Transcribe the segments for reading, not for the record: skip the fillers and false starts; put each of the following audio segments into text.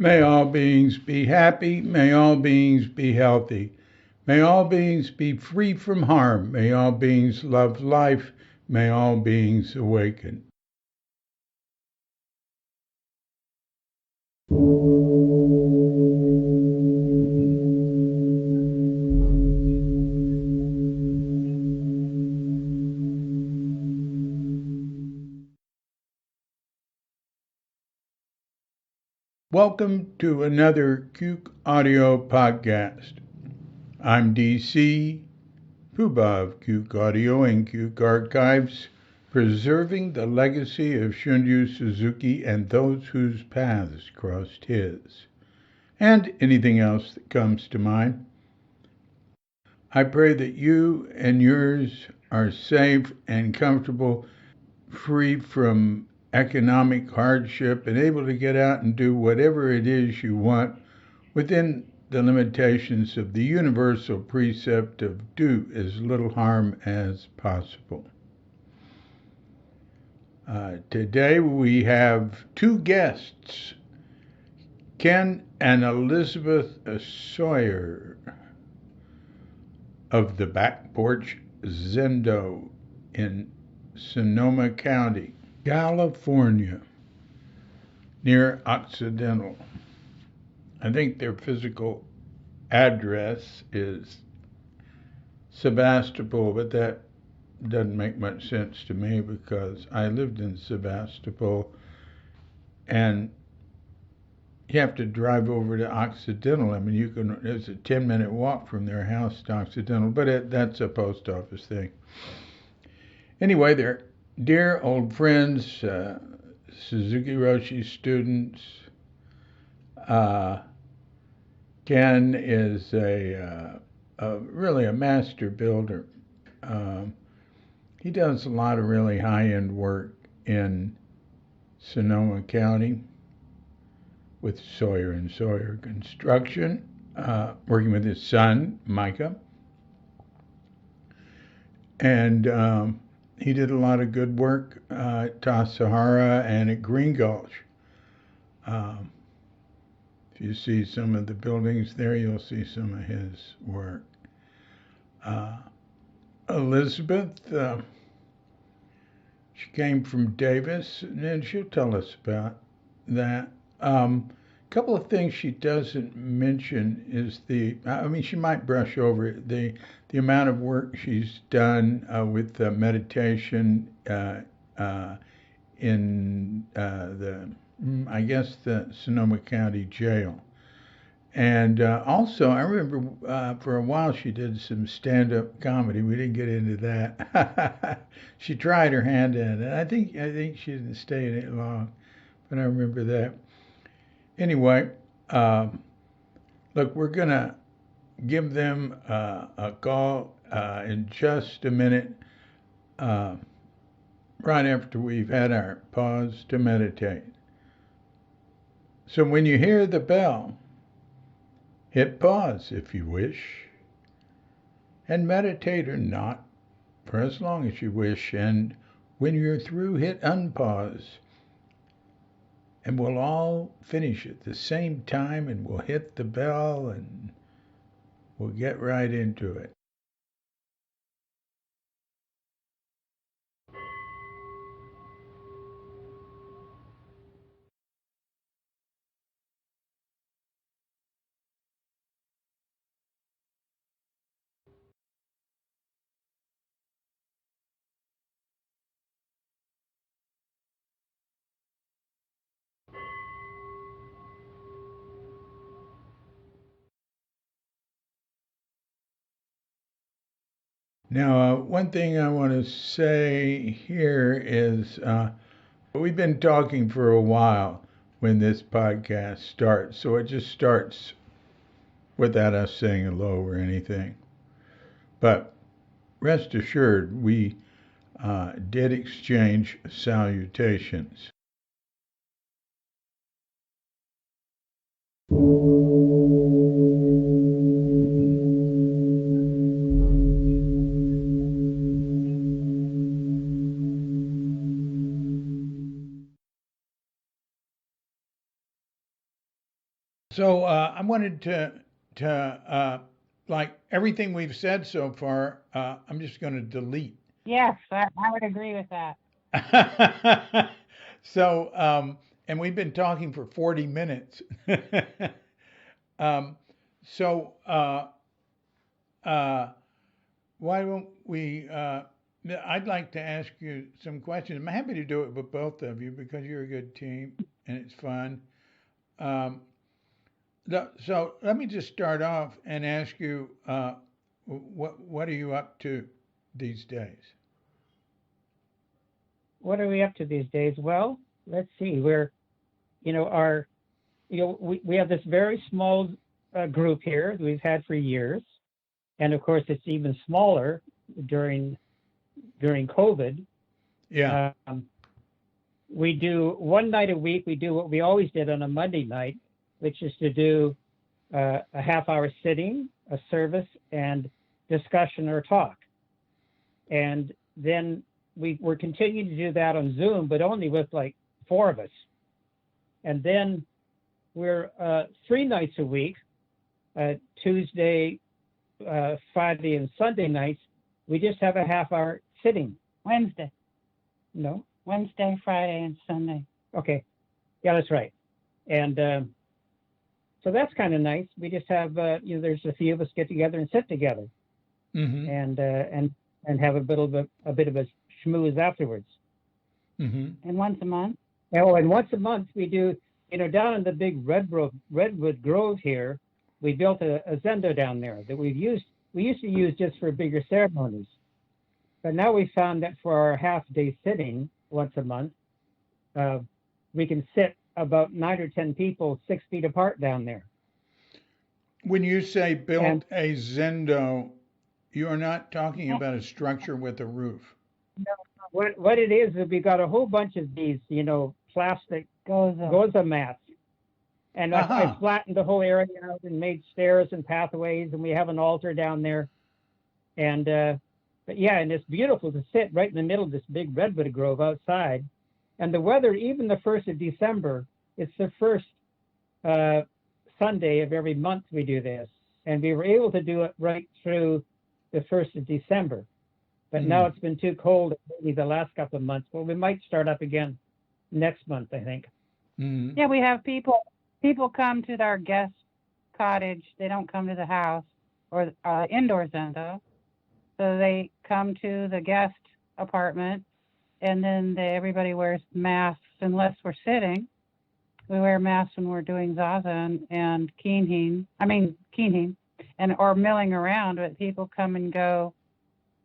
May all beings be happy. May all beings be healthy. May all beings be free from harm. May all beings love life. May all beings awaken. Welcome to another Cuke Audio podcast. I'm DC, Poobah of Cuke Audio and Cuke Archives, preserving the legacy of Shunryu Suzuki and those whose paths crossed his, and anything else that comes to mind. I pray that you and yours are safe and comfortable, free from economic hardship, and able to get out and do whatever it is you want within the limitations of the universal precept of do as little harm as possible. Today we have two guests, Ken and Elizabeth Sawyer of the Back Porch Zendo in Sonoma County, California, near Occidental. I think their physical address is Sebastopol, but that doesn't make much sense to me because I lived in Sebastopol and you have to drive over to Occidental. I mean, it's a 10-minute walk from their house to Occidental, but that's a post office thing. Anyway, they're dear old friends, Suzuki Roshi students. Ken is really a master builder. He does a lot of really high-end work in Sonoma County with Sawyer and Sawyer Construction, working with his son, Micah. And he did a lot of good work at Sahara and at Green Gulch. If you see some of the buildings there, you'll see some of his work. Elizabeth, she came from Davis, and she'll tell us about that. A couple of things she doesn't mention is she might brush over it, the amount of work she's done with meditation in the Sonoma County Jail. And also, I remember for a while she did some stand-up comedy. We didn't get into that. She tried her hand at it. I think she didn't stay in it long, but I remember that. Anyway, look, we're going to give them a call in just a minute, right after we've had our pause to meditate. So when you hear the bell, hit pause if you wish, and meditate or not for as long as you wish. And when you're through, hit unpause. And we'll all finish at the same time, and we'll hit the bell, and we'll get right into it. Now, one thing I want to say here is we've been talking for a while when this podcast starts, so it just starts without us saying hello or anything. But rest assured, we did exchange salutations. So I wanted to like everything we've said so far. I'm just going to delete. Yes, I would agree with that. So and we've been talking for 40 minutes. um, so uh, why won't we? I'd like to ask you some questions. I'm happy to do it with both of you because you're a good team and it's fun. Um, so let me just start off and ask you, what are you up to these days? What are we up to these days? Well, let's see. We're, our, we have this very small group here that we've had for years, and of course, it's even smaller during during COVID. Yeah. Um, we do one night a week. We do what we always did on a Monday night, which is to do a half-hour sitting, a service, and discussion or talk. And then we're continuing to do that on Zoom, but only with like four of us. And then we're 3 nights a week, Tuesday, Friday, and Sunday nights. We just have a half-hour sitting. Wednesday, No, Wednesday, Friday, and Sunday. okay, yeah, that's right. And so that's kind of nice. We just have there's a few of us get together and sit together, Mm-hmm. and have a bit of a schmooze afterwards. Mm-hmm. And once a month. Oh, and once a month we do, down in the big redwood grove here, we built a zendo down there that we used to use just for bigger ceremonies. But now we found that for our half-day sitting once a month, uh, we can sit about 9 or 10 people 6 feet apart down there. When you say built And a Zendo, you are not talking about a structure with a roof. what it is we got a whole bunch of these, plastic goza mats. And I Aha. flattened the whole area out and made stairs and pathways, and we have an altar down there. And but yeah, and it's beautiful to sit right in the middle of this big redwood grove outside. And the weather, even the 1st of December, it's the first Sunday of every month we do this. And we were able to do it right through the 1st of December. But now it's been too cold maybe the last couple of months. Well, we might start up again next month, I think. Mm-hmm. Yeah, we have people come to our guest cottage. They don't come to the house or indoor Zendo. So they come to the guest apartment, and then everybody wears masks unless we're sitting. We wear masks when we're doing zazen and keening. And or milling around. But people come and go.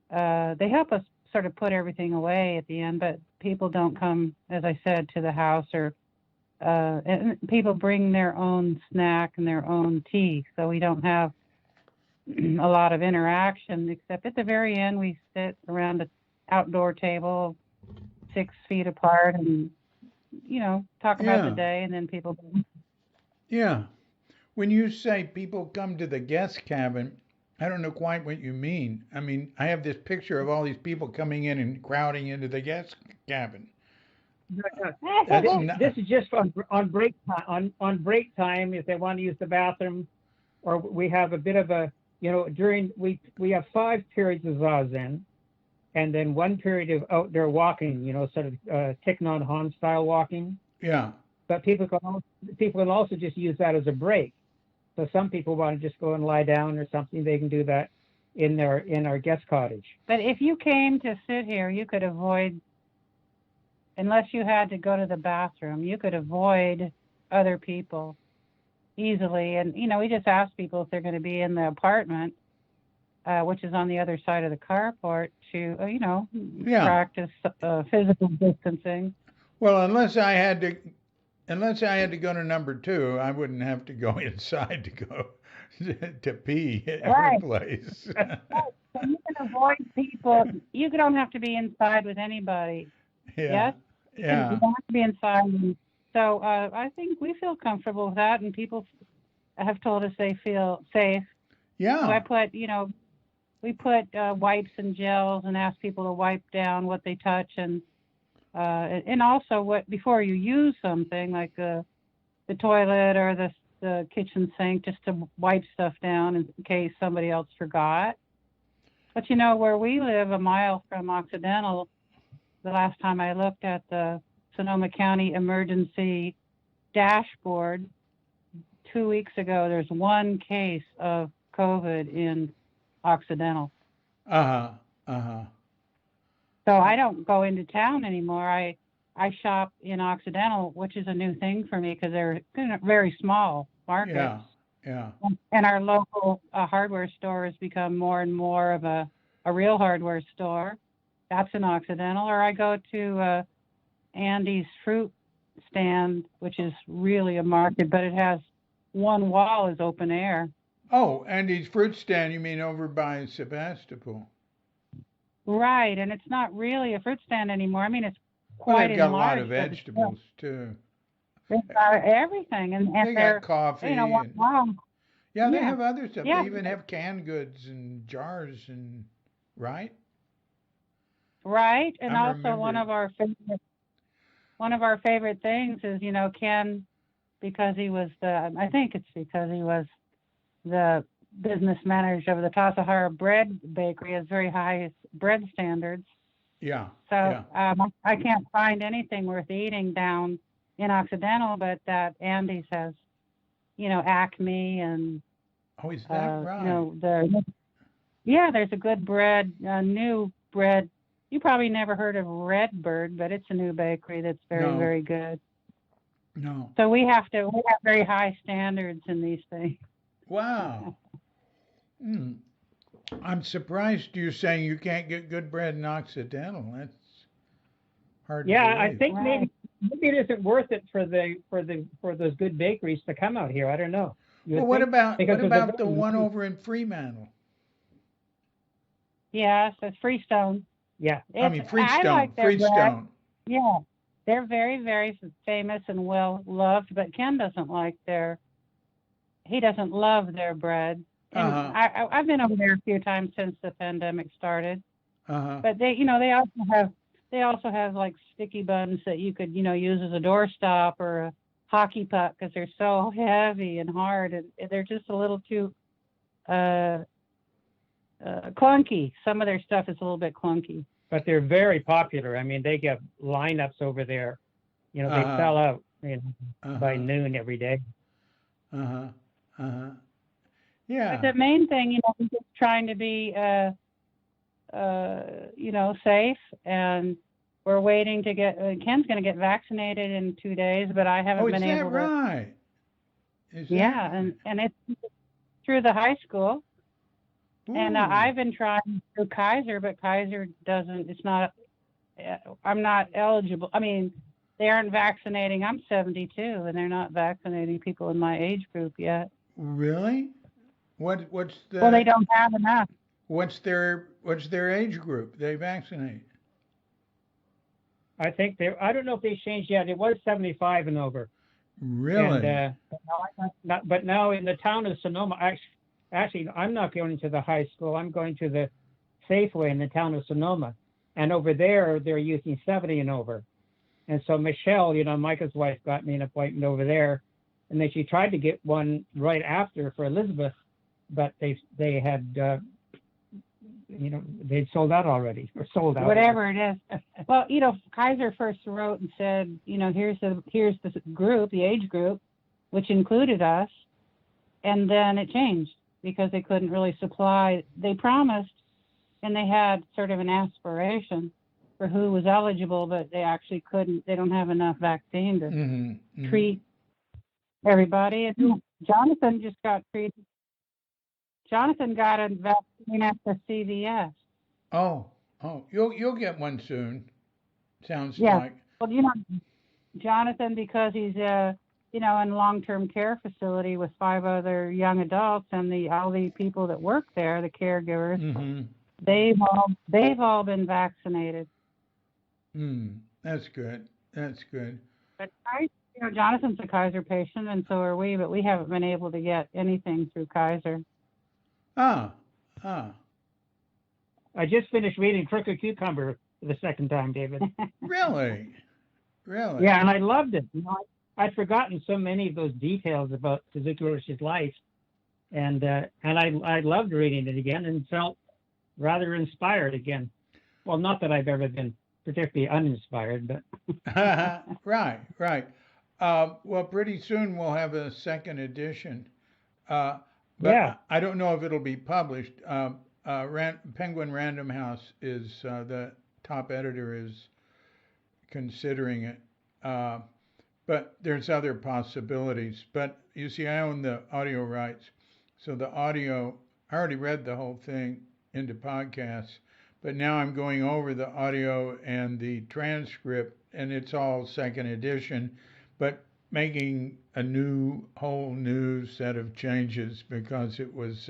They help us sort of put everything away at the end, but people don't come, as I said, to the house or. And people bring their own snack and their own tea, so we don't have a lot of interaction, except at the very end we sit around an outdoor table 6 feet apart and talk about the Yeah. day, and then people. Yeah. When you say people come to the guest cabin, I don't know quite what you mean. I mean, I have this picture of all these people coming in and crowding into the guest cabin. That's not. This is just on break time. On break time, if they want to use the bathroom, or we have a bit of a during we have 5 periods of zazen, and then 1 period of outdoor walking. Sort of Thich Nhat Hanh style walking. Yeah. But people can also just use that as a break. So some people want to just go and lie down or something. They can do that in our guest cottage. But if you came to sit here, you could avoid, unless you had to go to the bathroom, you could avoid other people easily. And, we just ask people if they're going to be in the apartment, which is on the other side of the carport, to, Yeah. practice physical distancing. Well, unless I had to go to number two, I wouldn't have to go inside to go to pee at your Right. place. So you can avoid people. You don't have to be inside with anybody. Yeah. Yes? Yeah. You don't have to be inside. And so I think we feel comfortable with that, and people have told us they feel safe. So I Yeah. put, we put wipes and gels and ask people to wipe down what they touch, and also what before you use something like the toilet or the the kitchen sink just to wipe stuff down in case somebody else forgot. But where we live, a mile from Occidental, the last time I looked at the Sonoma County emergency dashboard 2 weeks ago, there's one case of COVID in Occidental. Uh-huh. Uh-huh. So I don't go into town anymore. I shop in Occidental, which is a new thing for me because they're very small markets. Yeah. Yeah. And our local hardware store has become more and more of a real hardware store. That's in Occidental. Or I go to Andy's fruit stand, which is really a market, but it has one wall is open air. Oh, Andy's fruit stand, you mean over by Sebastopol? Right, and it's not really a fruit stand anymore. I mean, it's Well, quite they've got a lot enlarged. of but it's vegetables too. They've got everything, and They they're, got coffee one and wall. yeah, they Yeah, have other stuff. yeah, They even have canned goods and jars and right? right. And I'm also remembering. one of our favorite things is, Ken, because he was I think it's because he was the business manager of the Tasahara Bread Bakery, has very high bread standards. Yeah. So Yeah. I can't find anything worth eating down in Occidental, but that Andy's has, Acme and Oh, is that right? there's a good bread, new bread. You probably never heard of Redbird, but it's a new bakery that's very, No. very good. No. So we have very high standards in these things. Wow. Mm. I'm surprised you're saying you can't get good bread in Occidental. That's hard to Yeah, I believe. think Right. maybe it isn't worth it for those good bakeries to come out here. I don't know. You Well, would what think about because of the one over in Fremantle? Yes, it's Freestone. yeah. I mean I Freestone. like their bread. Freestone. Yeah, they're very, very famous and well loved, but Ken he doesn't love their bread. And Uh-huh. I've been over there a few times since the pandemic started. Uh-huh. But they also have like sticky buns that you could, use as a doorstop or a hockey puck because they're so heavy and hard, and they're just a little too clunky. Some of their stuff is a little bit clunky. But they're very popular. I mean, they get lineups over there. They Uh-huh. sell out by Uh-huh. noon every day. Uh-huh. Uh-huh. But Yeah. the main thing, is just trying to be, safe, and we're waiting to get. Ken's going to get vaccinated in 2 days, but I Oh, haven't is been that able to. right? Is that Yeah, right? and it's through the high school, and Ooh. I've been trying through Kaiser, but Kaiser doesn't. It's not. I'm not eligible. I mean, they aren't vaccinating. I'm 72, and they're not vaccinating people in my age group yet. Really? What's Well, they the don't have enough. what's their age group they vaccinate? I think I don't know if they changed yet. It was 75 and over. Really? And but now in the town of Sonoma, actually, I'm not going to the high school. I'm going to the Safeway in the town of Sonoma, and over there they're using 70 and over. And so Michelle, Micah's wife, got me an appointment over there, and then she tried to get one right after for Elizabeth, but they had they'd sold out already or sold out. Whatever it is. Well, Kaiser first wrote and said, here's the group, the age group, which included us, and then it changed because they couldn't really supply. They promised, and they had sort of an aspiration for who was eligible, but they actually couldn't. They don't have enough vaccine to Mm-hmm. treat everybody. And Jonathan just got treated. Jonathan got a vaccine at the CVS. Oh, you'll get one soon. Sounds Yeah. like. Well, Jonathan, because he's in long-term care facility with 5 other young adults, and all the people that work there, the caregivers, Mm-hmm. they've all been vaccinated. That's good. That's good. But Jonathan's a Kaiser patient, and so are we, but we haven't been able to get anything through Kaiser. Ah. I just finished reading Crooked Cucumber for the second time, David. Really? Really? Yeah, and I loved it. I'd forgotten so many of those details about Suzuki Roshi's life, and I loved reading it again and felt rather inspired again. Well, not that I've ever been particularly uninspired, but Right, right. Well, pretty soon we'll have a second edition. Uh, but yeah. I don't know if it'll be published. Penguin Random House is the top editor is considering it. Uh, but there's other possibilities. But you see, I own the audio rights, so the audio. I already read the whole thing into podcasts, but now I'm going over the audio and the transcript, and it's all second edition, but making a whole new set of changes because it was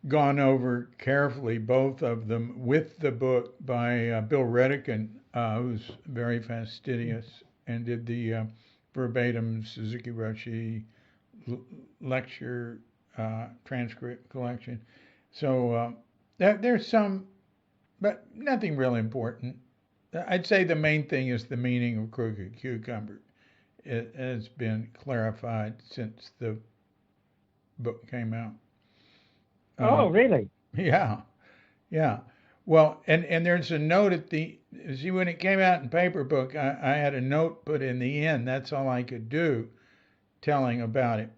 gone over carefully, both of them, with the book by Bill Redican, who's very fastidious and did the verbatim Suzuki Roshi lecture transcript collection. So there's some, but nothing really important. I'd say the main thing is the meaning of crooked cucumber. It has been clarified since the book came out. Oh, really? Yeah, yeah. Well, and there's a note at the see when it came out in paper book, I had a note put in the end. That's all I could do, telling about it.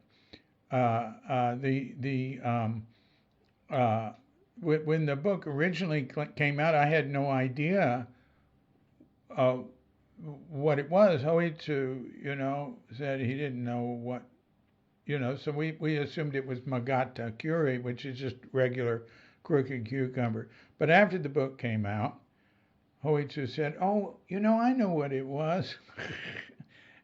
When the book originally came out, I had no idea what it was. Hoitsu, said he didn't know what, so we assumed it was Magata Curie, which is just regular crooked cucumber. But after the book came out, Hoitsu said, "Oh, I know what it was."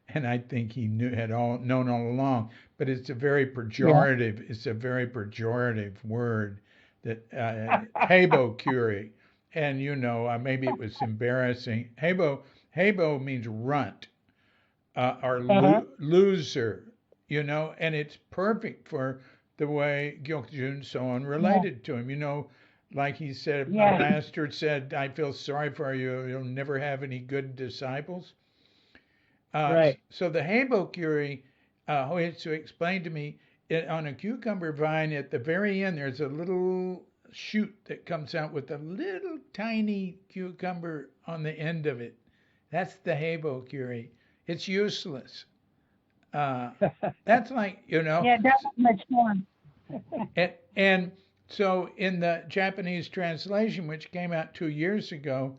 And I think he known all along. But it's a very pejorative. Yeah. It's a very pejorative word that Heibo Curie, and maybe it was embarrassing. Heibo means runt or loser, and it's perfect for the way Gyokujun Soen related to him. Like he said, my master said, "I feel sorry for you. You'll never have any good disciples." Right. So the Heibo Curie, Hoitsu explained to me, on a cucumber vine at the very end, there's a little shoot that comes out with a little tiny cucumber on the end of it. That's the Heibo Curie. It's useless. That's like, Yeah, that's much fun. and so in the Japanese translation, which came out 2 years ago,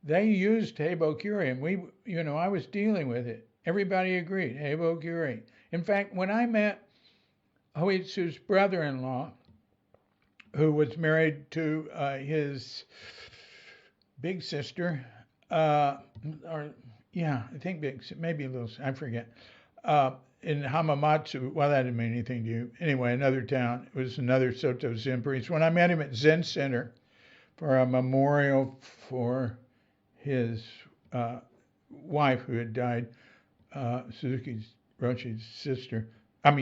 they used Heibo Curie, and I was dealing with it. Everybody agreed, Heibo Curie. In fact, when I met Hoitsu's brother-in-law, who was married to his big sister, I think maybe a little, I forget, in Hamamatsu. Well, that didn't mean anything to you. Anyway, another town. It was another Soto Zen priest. When I met him at Zen Center for a memorial for his wife who had died, Suzuki Roshi's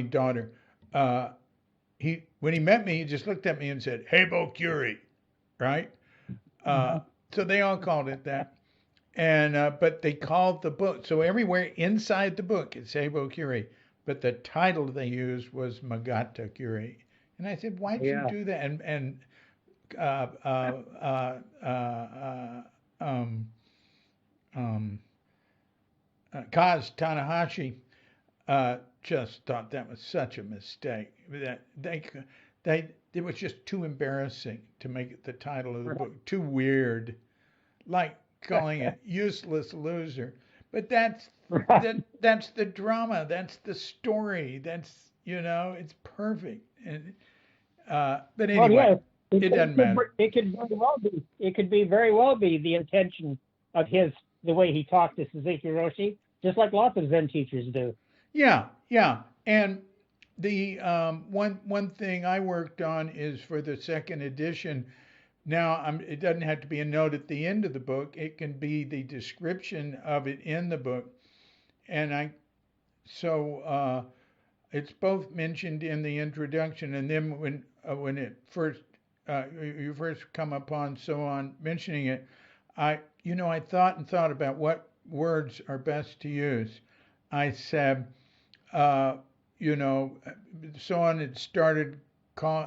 daughter, when he met me, he just looked at me and said, "Heibo Curie," right? So they all called it that. And but they called the book, so everywhere inside the book it's Heibo Curie, but the title they used was Magata Curie. And I said, "Why'd you do that?" And Kaz Tanahashi just thought that was such a mistake. That it was just too embarrassing to make it the title of the book. Too weird, like calling it "Useless Loser." But that's the drama. That's the story. That's it's perfect. And but anyway, it doesn't matter. It could very well be. It could be very well be the intention of the way he talked to Suzuki Roshi, just like lots of Zen teachers do. Yeah. And the one thing I worked on is for the second edition. Now, it doesn't have to be a note at the end of the book. It can be the description of it in the book. And it's both mentioned in the introduction, and then when it first you first come upon mentioning it, I thought about what words are best to use. I said, you know, someone had started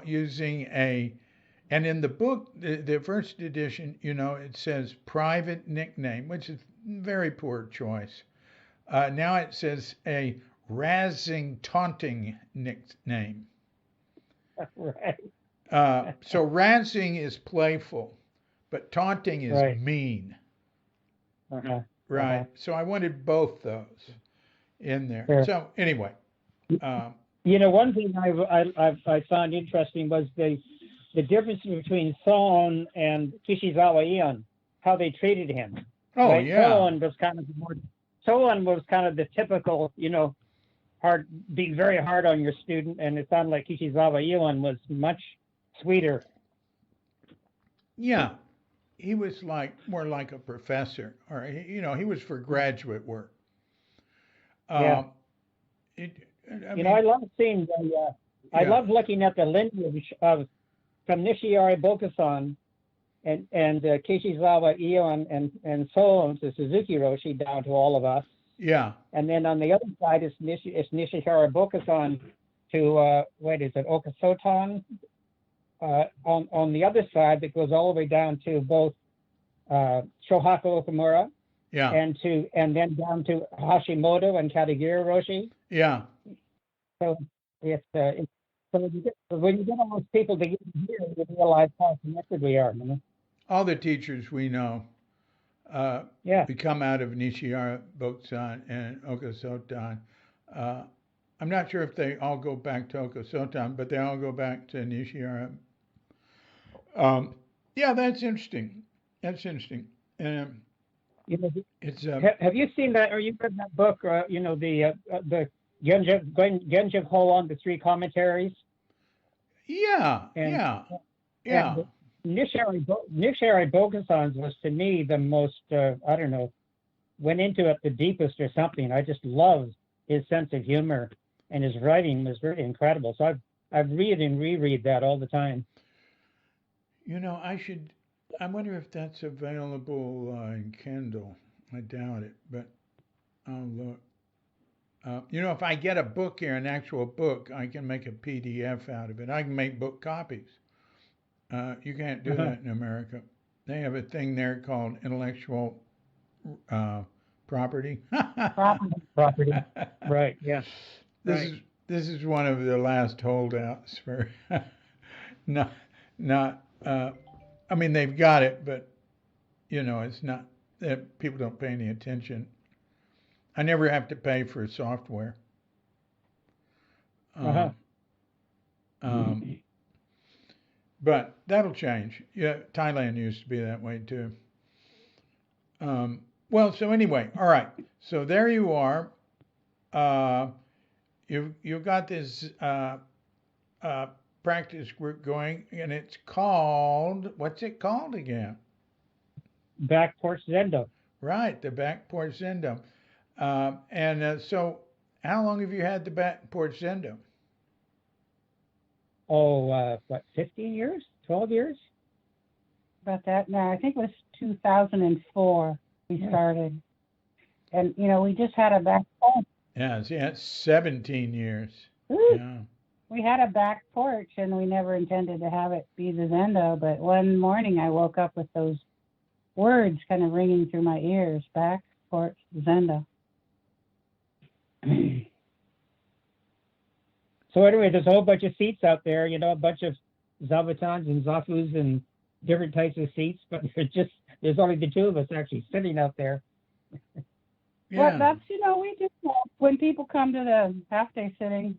using and in the book, the first edition, you know, it says private nickname, which is very poor choice. Now it says a razzing, taunting nickname. Right. So razzing is playful, but taunting is Right. mean. Uh-huh. Right. Uh-huh. So I wanted both those in there. Sure. So anyway, You know, one thing I found interesting was the difference between Son and Kishizawa Eon, how they treated him. oh Right? yeah, Son was kind of the typical, you know, being very hard on your student, and it sounded like Kishizawa Eon was much sweeter. yeah. He was more like a professor, or you know, he was for graduate work. Yeah. It, I You mean, know, I love seeing I yeah, love looking at the lineage of from Nishiari Bokusan and Kishizawa Eon and so on to Suzuki Roshi down to all of us. yeah, And then on the other side is Nishihara Bokusan to what is it, Okasotan? On the other side that goes all the way down to both Shohaku Okamura yeah, and then down to Hashimoto and Katagiri Roshi. yeah. So so when you get all those people together here, you realize how connected we are. You know? All the teachers we know, Yeah. we come out of Nishihara Bokusan and Okasotan. I'm not sure if they all go back to Okasotan, but they all go back to Nishihara. Yeah, that's interesting. That's interesting. You know, It's have you seen that, or you've read that book? You know, the Genjiv Hoon, the three commentaries. yeah, And, yeah, yeah. And Nishihara Bokusan's was to me the most I don't know, went into it the deepest or something. I just loved his sense of humor, and his writing was really incredible. So I've read and reread that all the time. You know, I wonder if that's available in Kindle. I doubt it, but I'll look. You know, if I get a book here, an actual book, I can make a PDF out of it. I can make book copies. You can't do that in America. They have a thing there called intellectual property. Property. Right. Yeah. This is one of the last holdouts for not not. I mean, they've got it, but you know, it's not that people don't pay any attention. I never have to pay for software. Uh-huh. But that'll change. Yeah, Thailand used to be that way too. Well, so anyway, all right. So there you are. You've got this practice group going, and it's called, what's it called again? Back Porch Zendo. Right, the Back Porch Zendo. So how long have you had the Back Porch Zendo? Oh, what, 15 years? 12 years? About that. No, I think it was 2004 we started. And, you know, we just had a back porch. Yeah, see, that's 17 years. Yeah. We had a back porch, and we never intended to have it be the Zendo. But one morning I woke up with those words kind of ringing through my ears, Back Porch Zendo. So anyway, there's a whole bunch of seats out there, you know, a bunch of Zabatans and Zafus and different types of seats, but there's only the two of us actually sitting out there. Yeah. Well, that's, you know, we just, when people come to the half-day sitting,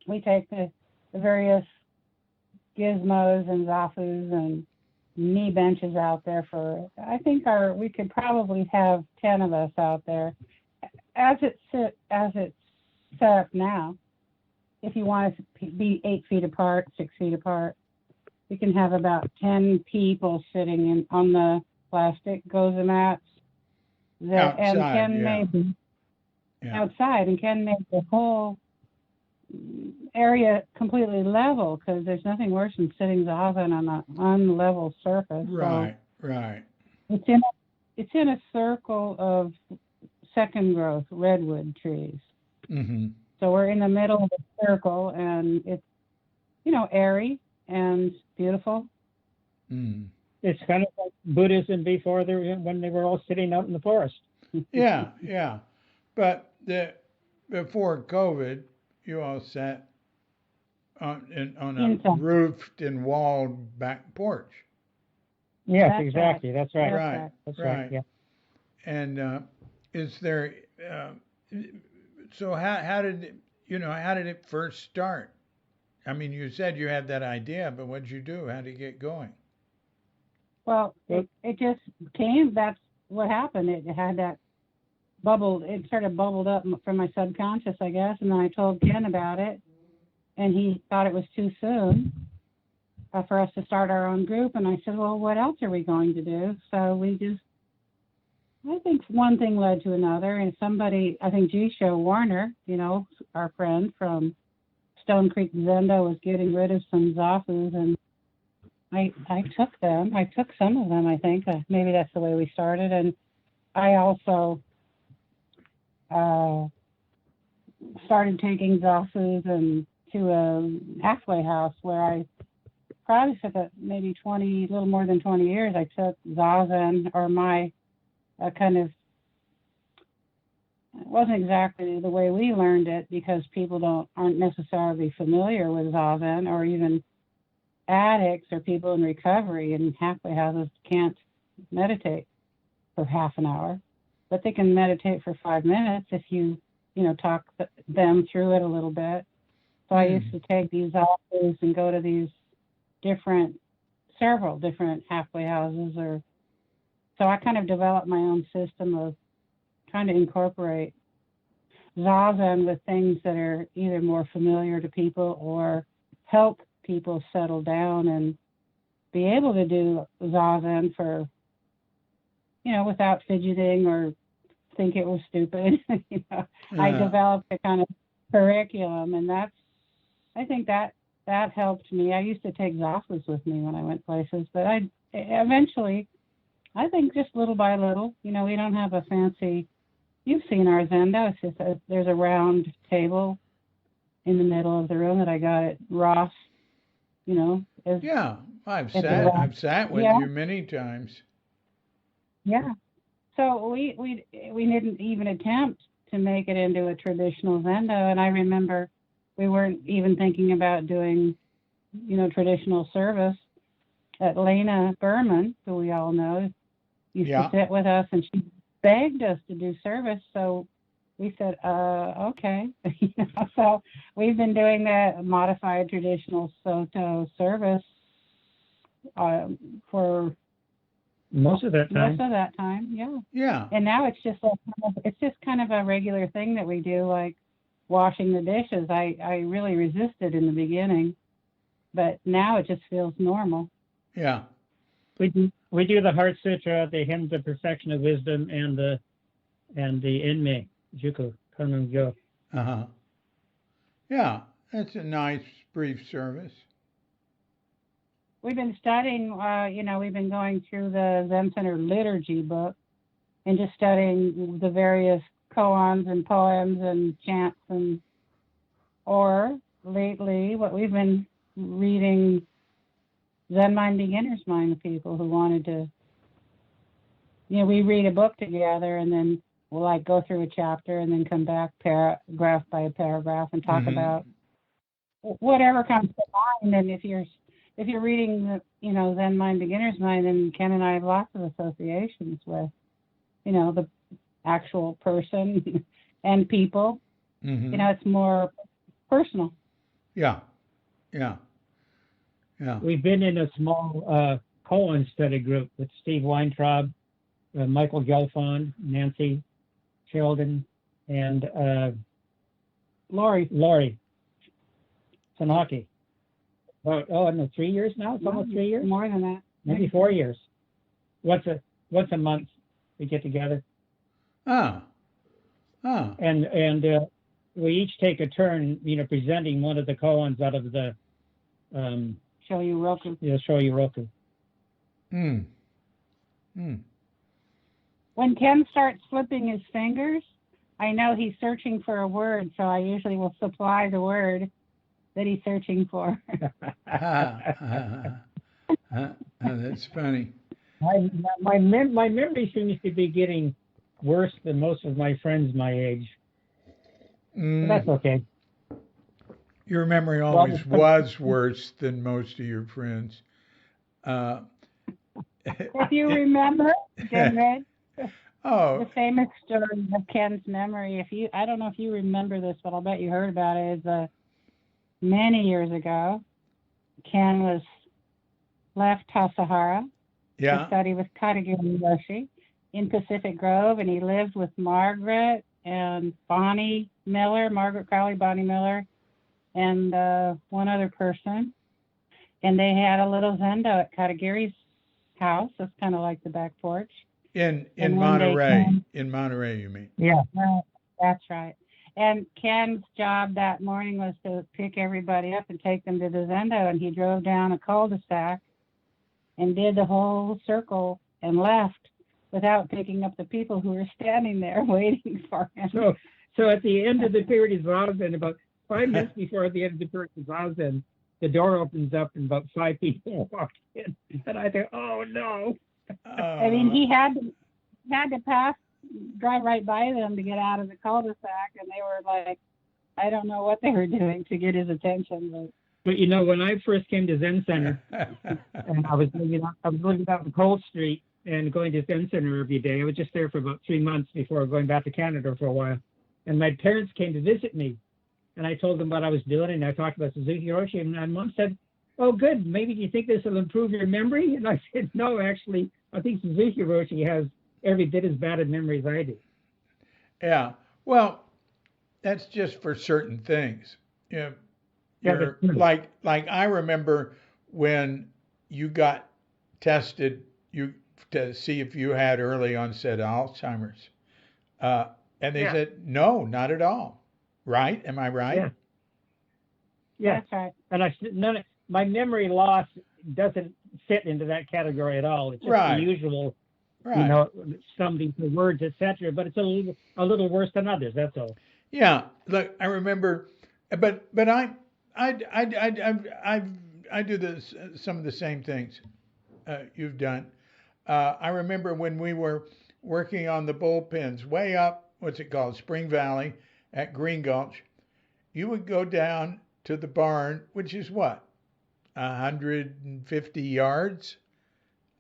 we take the various gizmos and Zafus and knee benches out there for, I think we could probably have 10 of us out there. As it's set up now, if you want to be 8 feet apart, 6 feet apart, you can have about 10 people sitting on the plastic goza mats. Outside, and Ken made outside, and Ken made the whole area completely level, because there's nothing worse than sitting zazen on an unlevel surface. Right, so right. It's in a circle of second growth redwood trees. Mm-hmm. So we're in the middle of the circle, and it's, airy and beautiful. Mm. It's kind of like Buddhism before when they were all sitting out in the forest. Yeah, yeah. But before COVID, you all sat on a Inside. roofed and walled back porch. Yes, That's exactly. That's right. Right, That's right. right. Yeah. And is there? So how did how did it first start? I mean, you said you had that idea, but what did you do? How did you get going? Well, it just came. That's what happened. It had that bubbled. It sort of bubbled up from my subconscious, I guess. And then I told Ken about it, and he thought it was too soon for us to start our own group. And I said, well, what else are we going to do? So I think one thing led to another. And somebody, I think G-Show Warner, our friend from Stone Creek Zendo, was getting rid of some Zafus, and I took them. I took some of them, I think. Maybe that's the way we started. And I also started taking Zafus and to a halfway house where I probably took maybe a little more than 20 years. I took Zazen, or my kind of, it wasn't exactly the way we learned it, because people aren't necessarily familiar with Zazen, or even addicts or people in recovery in halfway houses can't meditate for half an hour, but they can meditate for 5 minutes if you talk them through it a little bit. So I used to take these offers and go to these several different halfway houses, so I kind of developed my own system of trying to incorporate Zazen with things that are either more familiar to people or help people settle down and be able to do Zazen for, without fidgeting or think it was stupid. I developed a kind of curriculum, and I think that helped me. I used to take Zafus with me when I went places, but eventually, I think just little by little, we don't have a fancy, you've seen our Zendo, it's just there's a round table in the middle of the room that I got at Ross, Yeah, I've sat with you many times. Yeah. So we didn't even attempt to make it into a traditional Zendo, and I remember we weren't even thinking about doing, traditional service. Lena Berman, who we all know, used to sit with us, and she begged us to do service. So we said, okay. So we've been doing that modified traditional Soto service for most of that time. Yeah. Yeah. And now it's just kind of a regular thing that we do, like washing the dishes. I really resisted in the beginning, but now it just feels normal. Yeah. We do the Heart Sutra, the Hymns of Perfection of Wisdom, and the Inme Juku Kanungyo. Uh-huh. Yeah, that's a nice brief service. We've been studying, we've been going through the Zen Center liturgy book and just studying the various koans and poems and chants, or lately what we've been reading, Zen Mind, Beginner's Mind, the people who wanted to, we read a book together, and then we'll go through a chapter and then come back paragraph by paragraph and talk about whatever comes to mind. And if you're reading the, Zen Mind, Beginner's Mind, then Ken and I have lots of associations with, the actual person and people. It's more personal. Yeah. Yeah. Yeah. We've been in a small koan study group with Steve Weintraub, Michael Gelfond, Nancy Sheldon, and Lori Sanaki. I don't know, 3 years now? It's almost 3 years? More than that. Maybe 4 years. Once a month we get together. And we each take a turn, presenting one of the koans out of the Shunryu Roku. Shunryu Roku. when Ken starts flipping his fingers, I know he's searching for a word, so I usually will supply the word that he's searching for. That's funny. My memory seems to be getting worse than most of my friends my age. But that's okay. Your memory always was worse than most of your friends. If you remember, Jen, Oh, the famous story of Ken's memory. I don't know if you remember this, but I'll bet you heard about it. Is many years ago, Ken was left Tassajara to study with Katagiri in Pacific Grove, and he lived with Margaret and Bonnie Miller, Margaret Crowley, Bonnie Miller, and one other person. And they had a little Zendo at Katagiri's house. It's kind of like the back porch. In Monterey. In Monterey, you mean? Yeah, that's right. And Ken's job that morning was to pick everybody up and take them to the Zendo, and he drove down a cul-de-sac and did the whole circle and left without picking up the people who were standing there waiting for him. So at the end of the period of Zazen, about 5 minutes before the end of the period of Zazen, the door opens up and about 5 people walk in, and I think, oh no. I mean, he had to drive right by them to get out of the cul-de-sac, and they were like, I don't know what they were doing to get his attention. But you know, when I first came to Zen Center, and I was living out on Cold Street and going to Zen Center every day. I was just there for about 3 months before going back to Canada for a while. And my parents came to visit me, and I told them what I was doing, and I talked about Suzuki Roshi, and my mom said, oh, good, maybe do you think this will improve your memory? And I said, no, actually, I think Suzuki Roshi has every bit as bad a memory as I do. Yeah, well, that's just for certain things. You're like I remember when you got tested to see if you had early onset Alzheimer's, and they said no, not at all. Right? Am I right? Yeah, that's right. And my memory loss doesn't fit into that category at all. It's just the usual, stumbling for words, etc. But it's a little worse than others. That's all. Yeah. Look, I remember, but I do some of the same things you've done. I remember when we were working on the bullpens way up, what's it called, Spring Valley at Green Gulch. You would go down to the barn, which is what, 150 yards?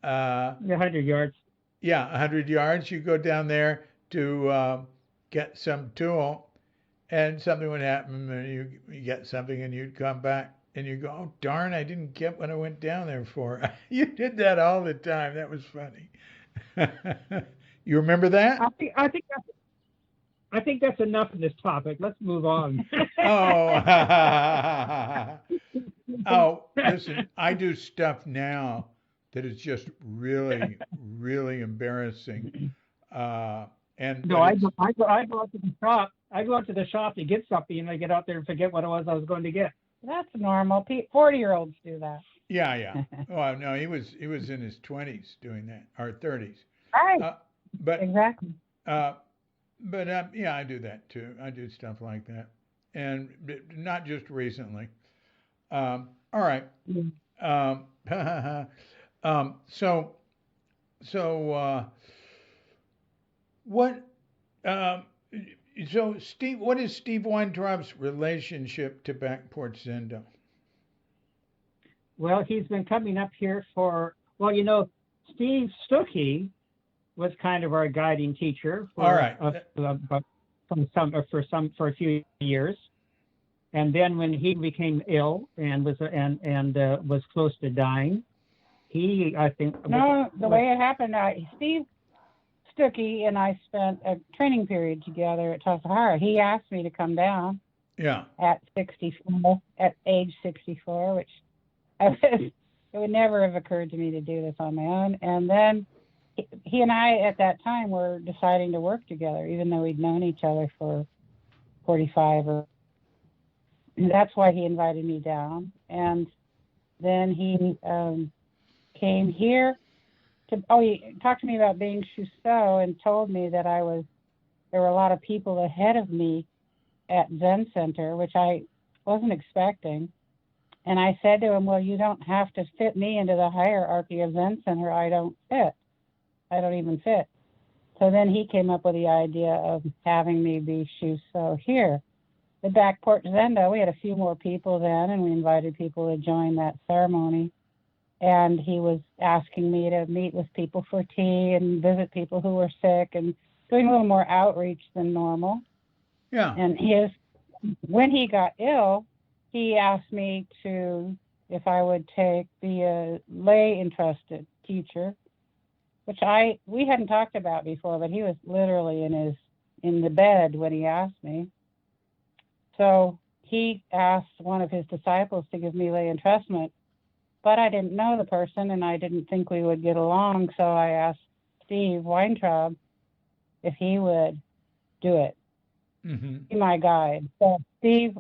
100 yards. Yeah, 100 yards. You go down there to get some tool, and something would happen, and you get something, and you'd come back, and you go, oh, darn, I didn't get what I went down there for. You did that all the time. That was funny. You remember that? I think that's enough of this topic. Let's move on. Oh, listen, I do stuff now that is just really, really embarrassing. I go out to the shop. I go out to the shop to get something, and I get out there and forget what it was I was going to get. That's normal. 40-year-olds do that. Yeah. Well, no, he was in his 20s doing that, or 30s. Right. But exactly. Yeah, I do that too. I do stuff like that, and not just recently. All right. What? So Steve, what is Steve Weintraub's relationship to Back Porch Zendo? Well, he's been coming up here Steve Stuckey was kind of our guiding teacher for a few years, and then when he became ill and was close to dying, the way it happened, Steve Stuckey and I spent a training period together at Tassajara. He asked me to come down. Yeah. At age 64, which it would never have occurred to me to do this on my own. And then he and I at that time were deciding to work together, even though we'd known each other for 45 or. That's why he invited me down. And then he came here he talked to me about being Shuso and told me that there were a lot of people ahead of me at Zen Center, which I wasn't expecting. And I said to him, well, you don't have to fit me into the hierarchy of Zen Center. I don't fit. I don't even fit. So then he came up with the idea of having me be Shuso here. The Back Porch Zendo, we had a few more people then, and we invited people to join that ceremony. And he was asking me to meet with people for tea and visit people who were sick and doing a little more outreach than normal. Yeah. And when he got ill, he asked me if I would be a lay entrusted teacher, which we hadn't talked about before, but he was literally in the bed when he asked me. So he asked one of his disciples to give me lay entrustment, but I didn't know the person and I didn't think we would get along. So I asked Steve Weintraub if he would do it. Mm-hmm. Be my guide. So Steve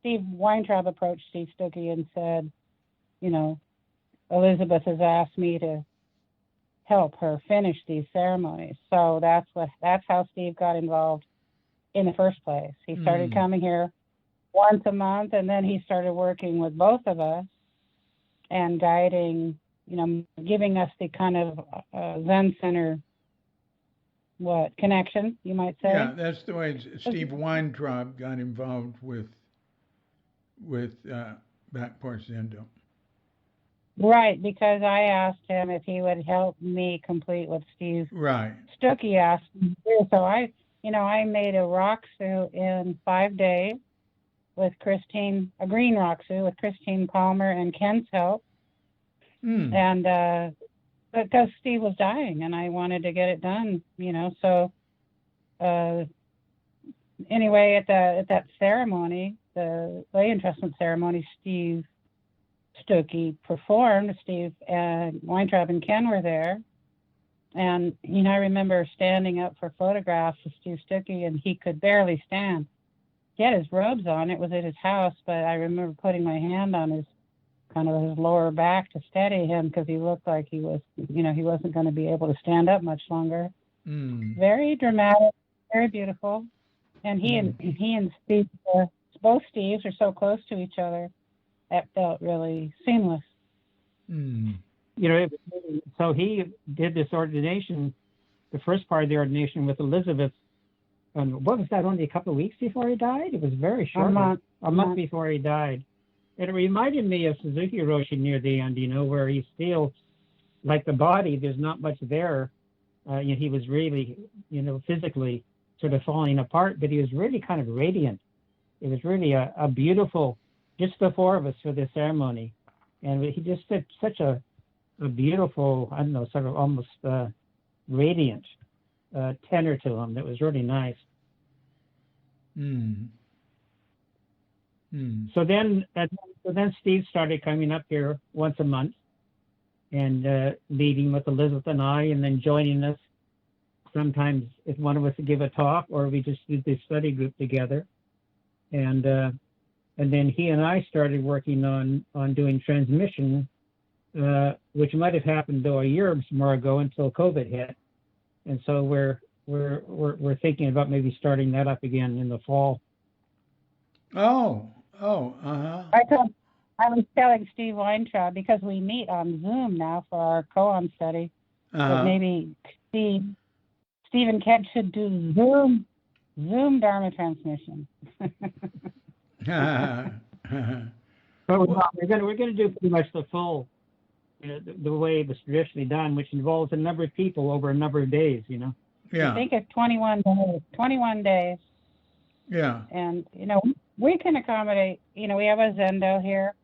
Weintraub approached Steve Stuckey and said, Elizabeth has asked me to help her finish these ceremonies. So that's how Steve got involved in the first place. He started coming here once a month, and then he started working with both of us and guiding, giving us the kind of Zen Center connection, you might say. Yeah, that's the way Steve Weintraub got involved with Back Porch Zendo. Right, because I asked him if he would help me complete what Steve Stuckey asked me to do. So I made a Roxu in 5 days with a green Roxu with Christine Palmer and Ken's help. And because Steve was dying and I wanted to get it done, so anyway, at that ceremony, the lay entrustment ceremony, Steve Stuckey performed. Steve and Weintraub and Ken were there. And, I remember standing up for photographs with Steve Stuckey, and he could barely stand. He had his robes on. It was at his house, but I remember putting my hand on his lower back to steady him because he looked like he was, he wasn't going to be able to stand up much longer. Very dramatic, very beautiful. And he and Steve, both Steves are so close to each other. That felt really seamless. So he did this ordination, the first part of the ordination with Elizabeth. And what was that? Only a couple of weeks before he died? It was very short. A month before he died. It reminded me of Suzuki Roshi near the end, where he's still, like the body, there's not much there. He was really, physically sort of falling apart, but he was really kind of radiant. It was really a beautiful, just the four of us for this ceremony. And he just did such a beautiful, sort of almost radiant tenor to him that was really nice. So then Steve started coming up here once a month and meeting with Elizabeth and I, and then joining us sometimes if one of us would give a talk, or we just did this study group together. And then he and I started working on doing transmission, which might have happened though a year or more ago until COVID hit. And so we're thinking about maybe starting that up again in the fall. I was telling Steve Weintraub, because we meet on Zoom now for our koan study, that maybe Steve and Ken should do Zoom Dharma transmission. But we're going to do pretty much the full, the way it was traditionally done, which involves a number of people over a number of days. Yeah. I think it's 21 days. 21 days. Yeah. And we can accommodate. We have a Zendo here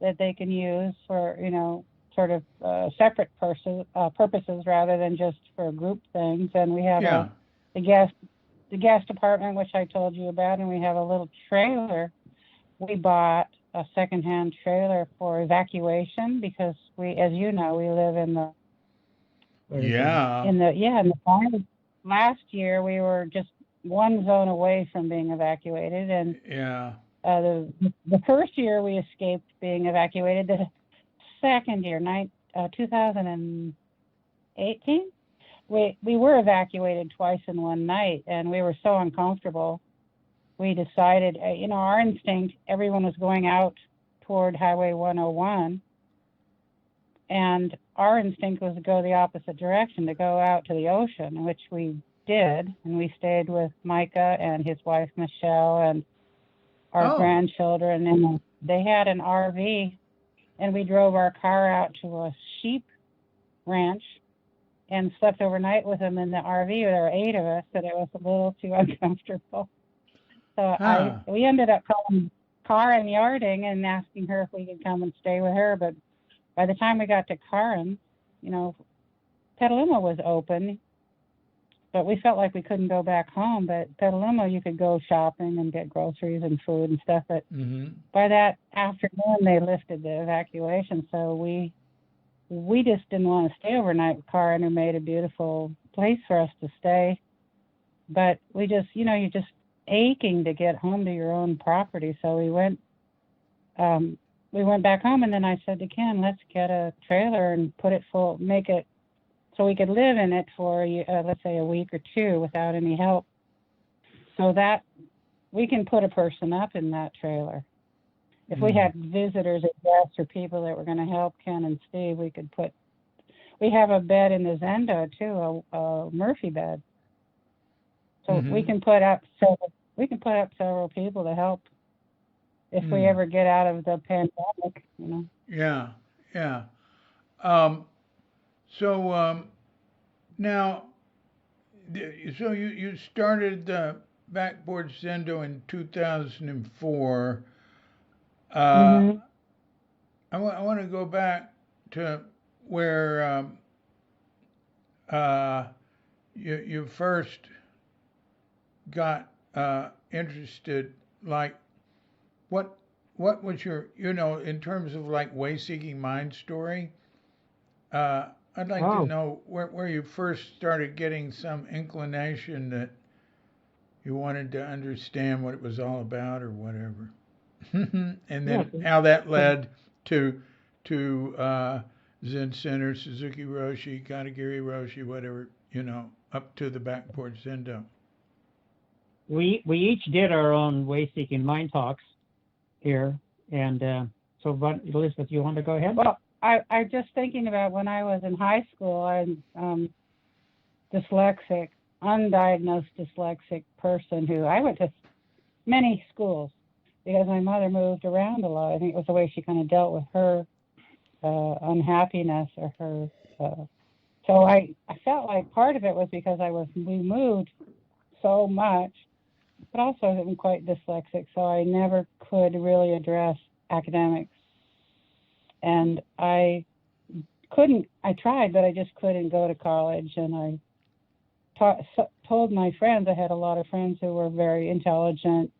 that they can use for sort of separate purposes rather than just for group things. And we have the guest apartment, which I told you about, and we have a little trailer. We bought a secondhand trailer for evacuation because we live in the in the fire. Last year we were just one zone away from being evacuated, and the first year we escaped being evacuated. The second year, 2000 and 18. We were evacuated twice in one night, and we were so uncomfortable. We decided, our instinct, everyone was going out toward Highway 101, and our instinct was to go the opposite direction, to go out to the ocean, which we did, and we stayed with Micah and his wife Michelle and our grandchildren, and they had an RV, and we drove our car out to a sheep ranch and slept overnight with them in the RV. There were 8 of us, and it was a little too uncomfortable. So we ended up calling Karen Yarding and asking her if we could come and stay with her. But by the time we got to Karen, Petaluma was open, but we felt like we couldn't go back home. But Petaluma, you could go shopping and get groceries and food and stuff. But by that afternoon, they lifted the evacuation. So we just didn't want to stay overnight with Karen, who made a beautiful place for us to stay. But we just, you're just aching to get home to your own property. So we went back home, and then I said to Ken, let's get a trailer and put it full, make it so we could live in it for, let's say, a week or 2 without any help, so that we can put a person up in that trailer. If we had visitors or guests or people that were going to help Ken and Steve, we have a bed in the Zendo too, a Murphy bed. So we can put up several people to help if we ever get out of the pandemic, Yeah. So now, so you started the Back Porch Zendo in 2004. I want to go back to where you first got interested. Like, what was your, in terms of like way-seeking mind story? I'd like to know where you first started getting some inclination that you wanted to understand what it was all about or whatever. And then how that led to Zen Center, Suzuki Roshi, Katagiri Roshi, whatever, up to the Back Porch Zendo. We each did our own way-seeking mind talks here, and so Elizabeth, you want to go ahead? Well, I just thinking about when I was in high school. I'm dyslexic, undiagnosed dyslexic person who I went to many schools because my mother moved around a lot. I think it was the way she kind of dealt with her unhappiness or her. So I felt like part of it was because we moved so much, but also I'm quite dyslexic, so I never could really address academics. And I tried, but I just couldn't go to college. And I told my friends, I had a lot of friends who were very intelligent,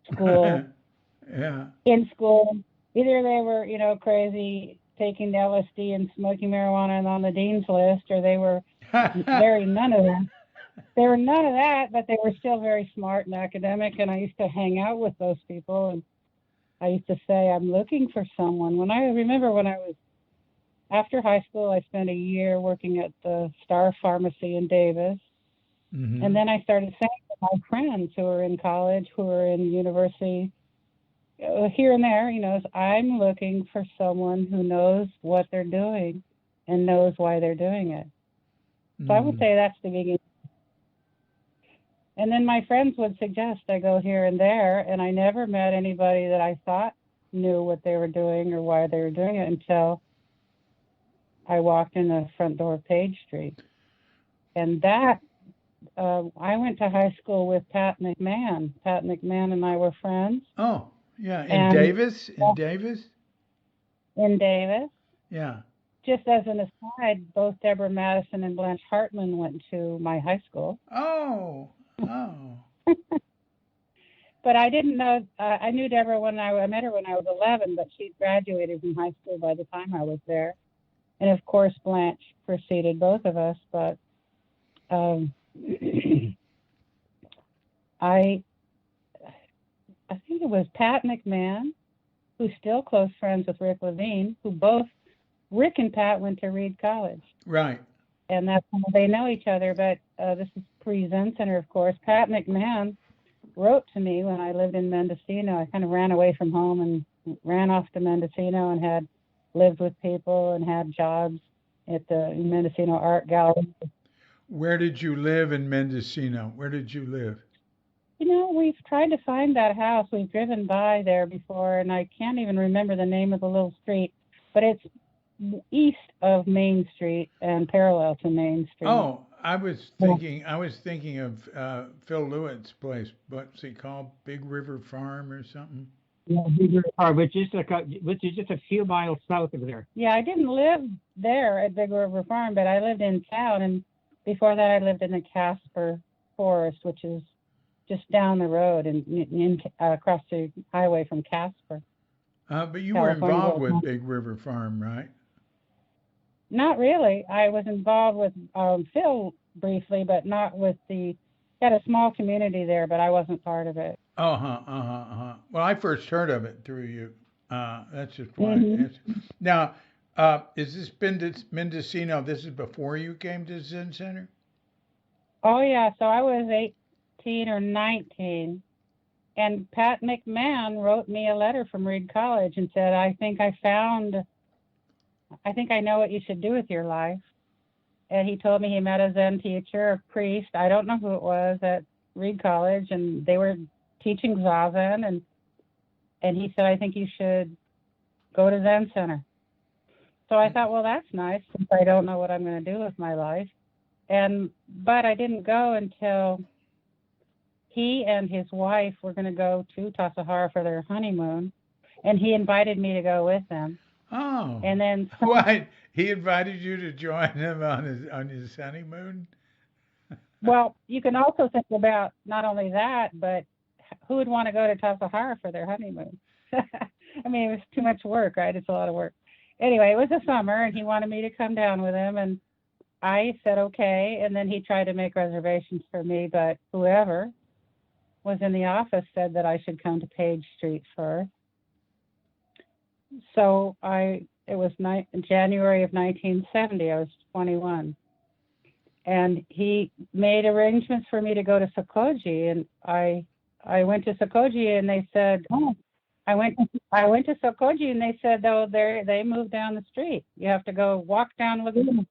in school. Either they were, crazy, taking LSD and smoking marijuana and on the dean's list, or they were none of that. They were none of that, but they were still very smart and academic. And I used to hang out with those people, and I used to say, I'm looking for someone. When I was after high school, I spent a year working at the Star Pharmacy in Davis. And then I started saying to my friends who were in college, who were in university, here and there, I'm looking for someone who knows what they're doing and knows why they're doing it. So I would say that's the beginning. And then my friends would suggest I go here and there, and I never met anybody that I thought knew what they were doing or why they were doing it until I walked in the front door of Page Street. And that, I went to high school with Pat McMahon. Pat McMahon and I were friends. Oh, yeah. In Davis? In Davis? In Davis. Yeah. Just as an aside, both Deborah Madison and Blanche Hartman went to my high school. Oh. But I didn't know, I knew Deborah I met her when I was 11, but she'd graduated from high school by the time I was there. And of course, Blanche preceded both of us, but I think it was Pat McMahon, who's still close friends with Rick Levine, Rick and Pat went to Reed College. Right. and that's how they know each other. But this is pre-Zen Center, of course. Pat McMahon wrote to me when I lived in Mendocino. I kind of ran away from home and ran off to Mendocino and had lived with people and had jobs at the Mendocino Art Gallery. Where did you live in Mendocino? Where did you live? You know, we've tried to find that house. We've driven by there before, and I can't even remember the name of the little street, but it's east of Main Street and parallel to Main Street. Oh, I was thinking of Phil Lewitt's place. What's he called? Big River Farm or something? Yeah, Big River Farm, which is just a few miles south of there. Yeah, I didn't live there at Big River Farm, but I lived in town, and before that I lived in the Casper Forest, which is just down the road and across the highway from Casper. But you were California. involved with Big River Farm, right? Not really. I was involved with Phil briefly, but not with had a small community there, but I wasn't part of it. Well, I first heard of it through you. That's just why. Mhm. Now, is this Mendocino? This is before you came to Zen Center? Oh, yeah. So I was 18 or 19, and Pat McMahon wrote me a letter from Reed College and said, I think I know what you should do with your life. And he told me he met a Zen teacher, a priest, I don't know who it was, at Reed College, and they were teaching Zazen, and he said, I think you should go to Zen Center. So I thought, well, that's nice, since I don't know what I'm going to do with my life. But I didn't go until he and his wife were going to go to Tassajara for their honeymoon, and he invited me to go with them. Oh. And then What? He invited you to join him on his honeymoon? well, you can also think about not only that, but who would want to go to Tassajara for their honeymoon? I mean, it was too much work, right? It's a lot of work. Anyway, it was the summer, and he wanted me to come down with him, and I said okay. And then he tried to make reservations for me, but whoever was in the office said that I should come to Page Street first. So it was January of 1970. I was 21. And he made arrangements for me to go to Sokoji, and I went to Sokoji, and they said, oh, I went to Sokoji, and they said, oh, they moved down the street. You have to go walk down Laguna.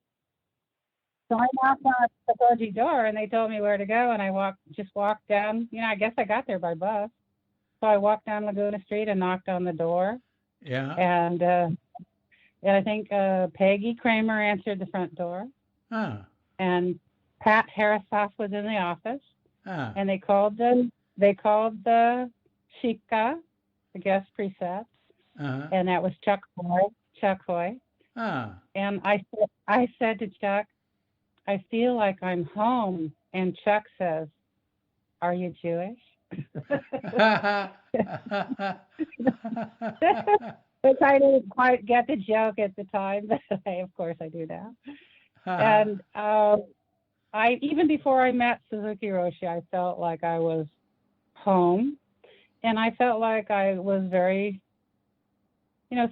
So I knocked on the Sokoji door, and they told me where to go, and I just walked down. You know, I guess I got there by bus. So I walked down Laguna Street and knocked on the door. Yeah. And I think Peggy Kramer answered the front door. Huh. And Pat Harasoff was in the office. Huh. And they called the Shika, the guest precepts, and that was Chuck Hoy. And I said to Chuck, I feel like I'm home. And Chuck says, are you Jewish? Which I didn't quite get the joke at the time, but of course I do now. And I even before I met Suzuki Roshi, I felt like I was home, and I felt like I was very,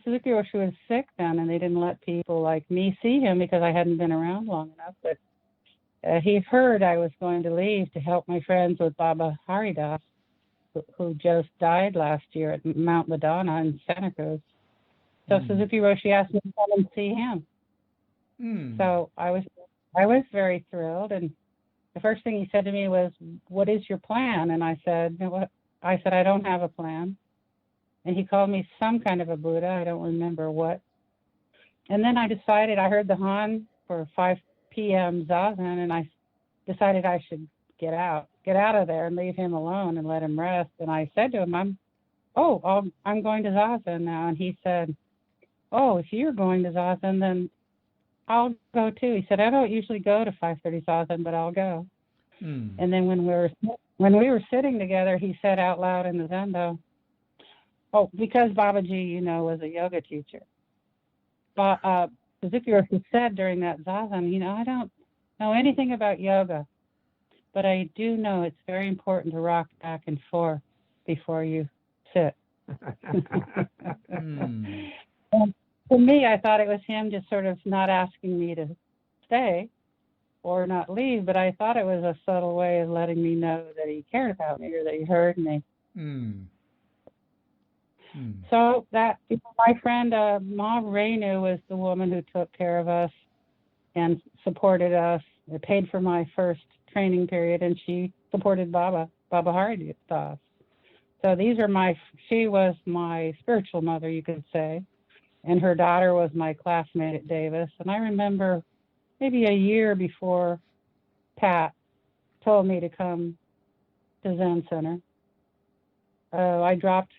Suzuki Roshi was sick then, and they didn't let people like me see him because I hadn't been around long enough. But he heard I was going to leave to help my friends with Baba Haridas, who just died last year at Mount Madonna in Santa Cruz. So Suzuki Roshi asked me to come and see him. So I was very thrilled, and the first thing he said to me was, "What is your plan?" And I said, I don't have a plan." And he called me some kind of a Buddha. I don't remember what. And then I decided, I heard the Han for 5 p.m. Zazen, and I decided I should get out of there and leave him alone and let him rest. And I said to him, I'm going to Zazen now. And he said, oh, if you're going to Zazen, then I'll go too. He said, I don't usually go to 5:30 Zazen, but I'll go. And then when we were sitting together, he said out loud in the Zendo, oh, because Babaji, was a yoga teacher. But Suzuki Roshi said during that Zazen, I don't know anything about yoga, but I do know it's very important to rock back and forth before you sit. And for me, I thought it was him just sort of not asking me to stay. or not leave, but I thought it was a subtle way of letting me know that he cared about me or that he heard me. Mm. Mm. So that my friend Ma Renu was the woman who took care of us and supported us. It paid for my first training period, and she supported Baba Haridas. So she was my spiritual mother, you could say, and her daughter was my classmate at Davis. And I remember maybe a year before Pat told me to come to Zen Center, I dropped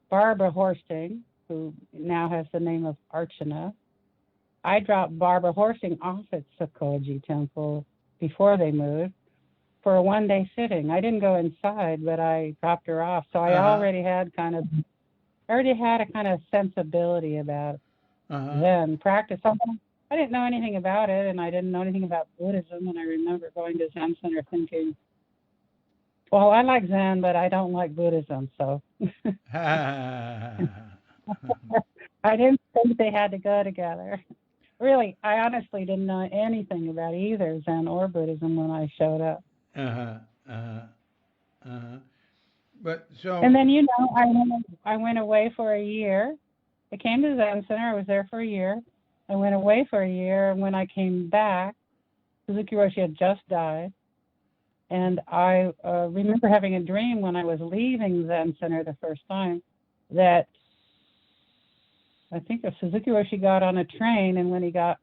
Barbara Horsting, who now has the name of Archana. I dropped Barbara Horsting off at Sakoji Temple before they moved for a one-day sitting. I didn't go inside, but I dropped her off. So I already had a kind of sensibility about Zen practice. I didn't know anything about it, and I didn't know anything about Buddhism. And I remember going to Zen Center thinking, well, I like Zen, but I don't like Buddhism. So I didn't think they had to go together. Really, I honestly didn't know anything about either Zen or Buddhism when I showed up. But so. And then, I went away for a year. I came to Zen Center. I was there for a year. I went away for a year, and when I came back, Suzuki Roshi had just died. And I remember having a dream when I was leaving Zen Center the first time that I think if Suzuki Roshi got on a train, and when he got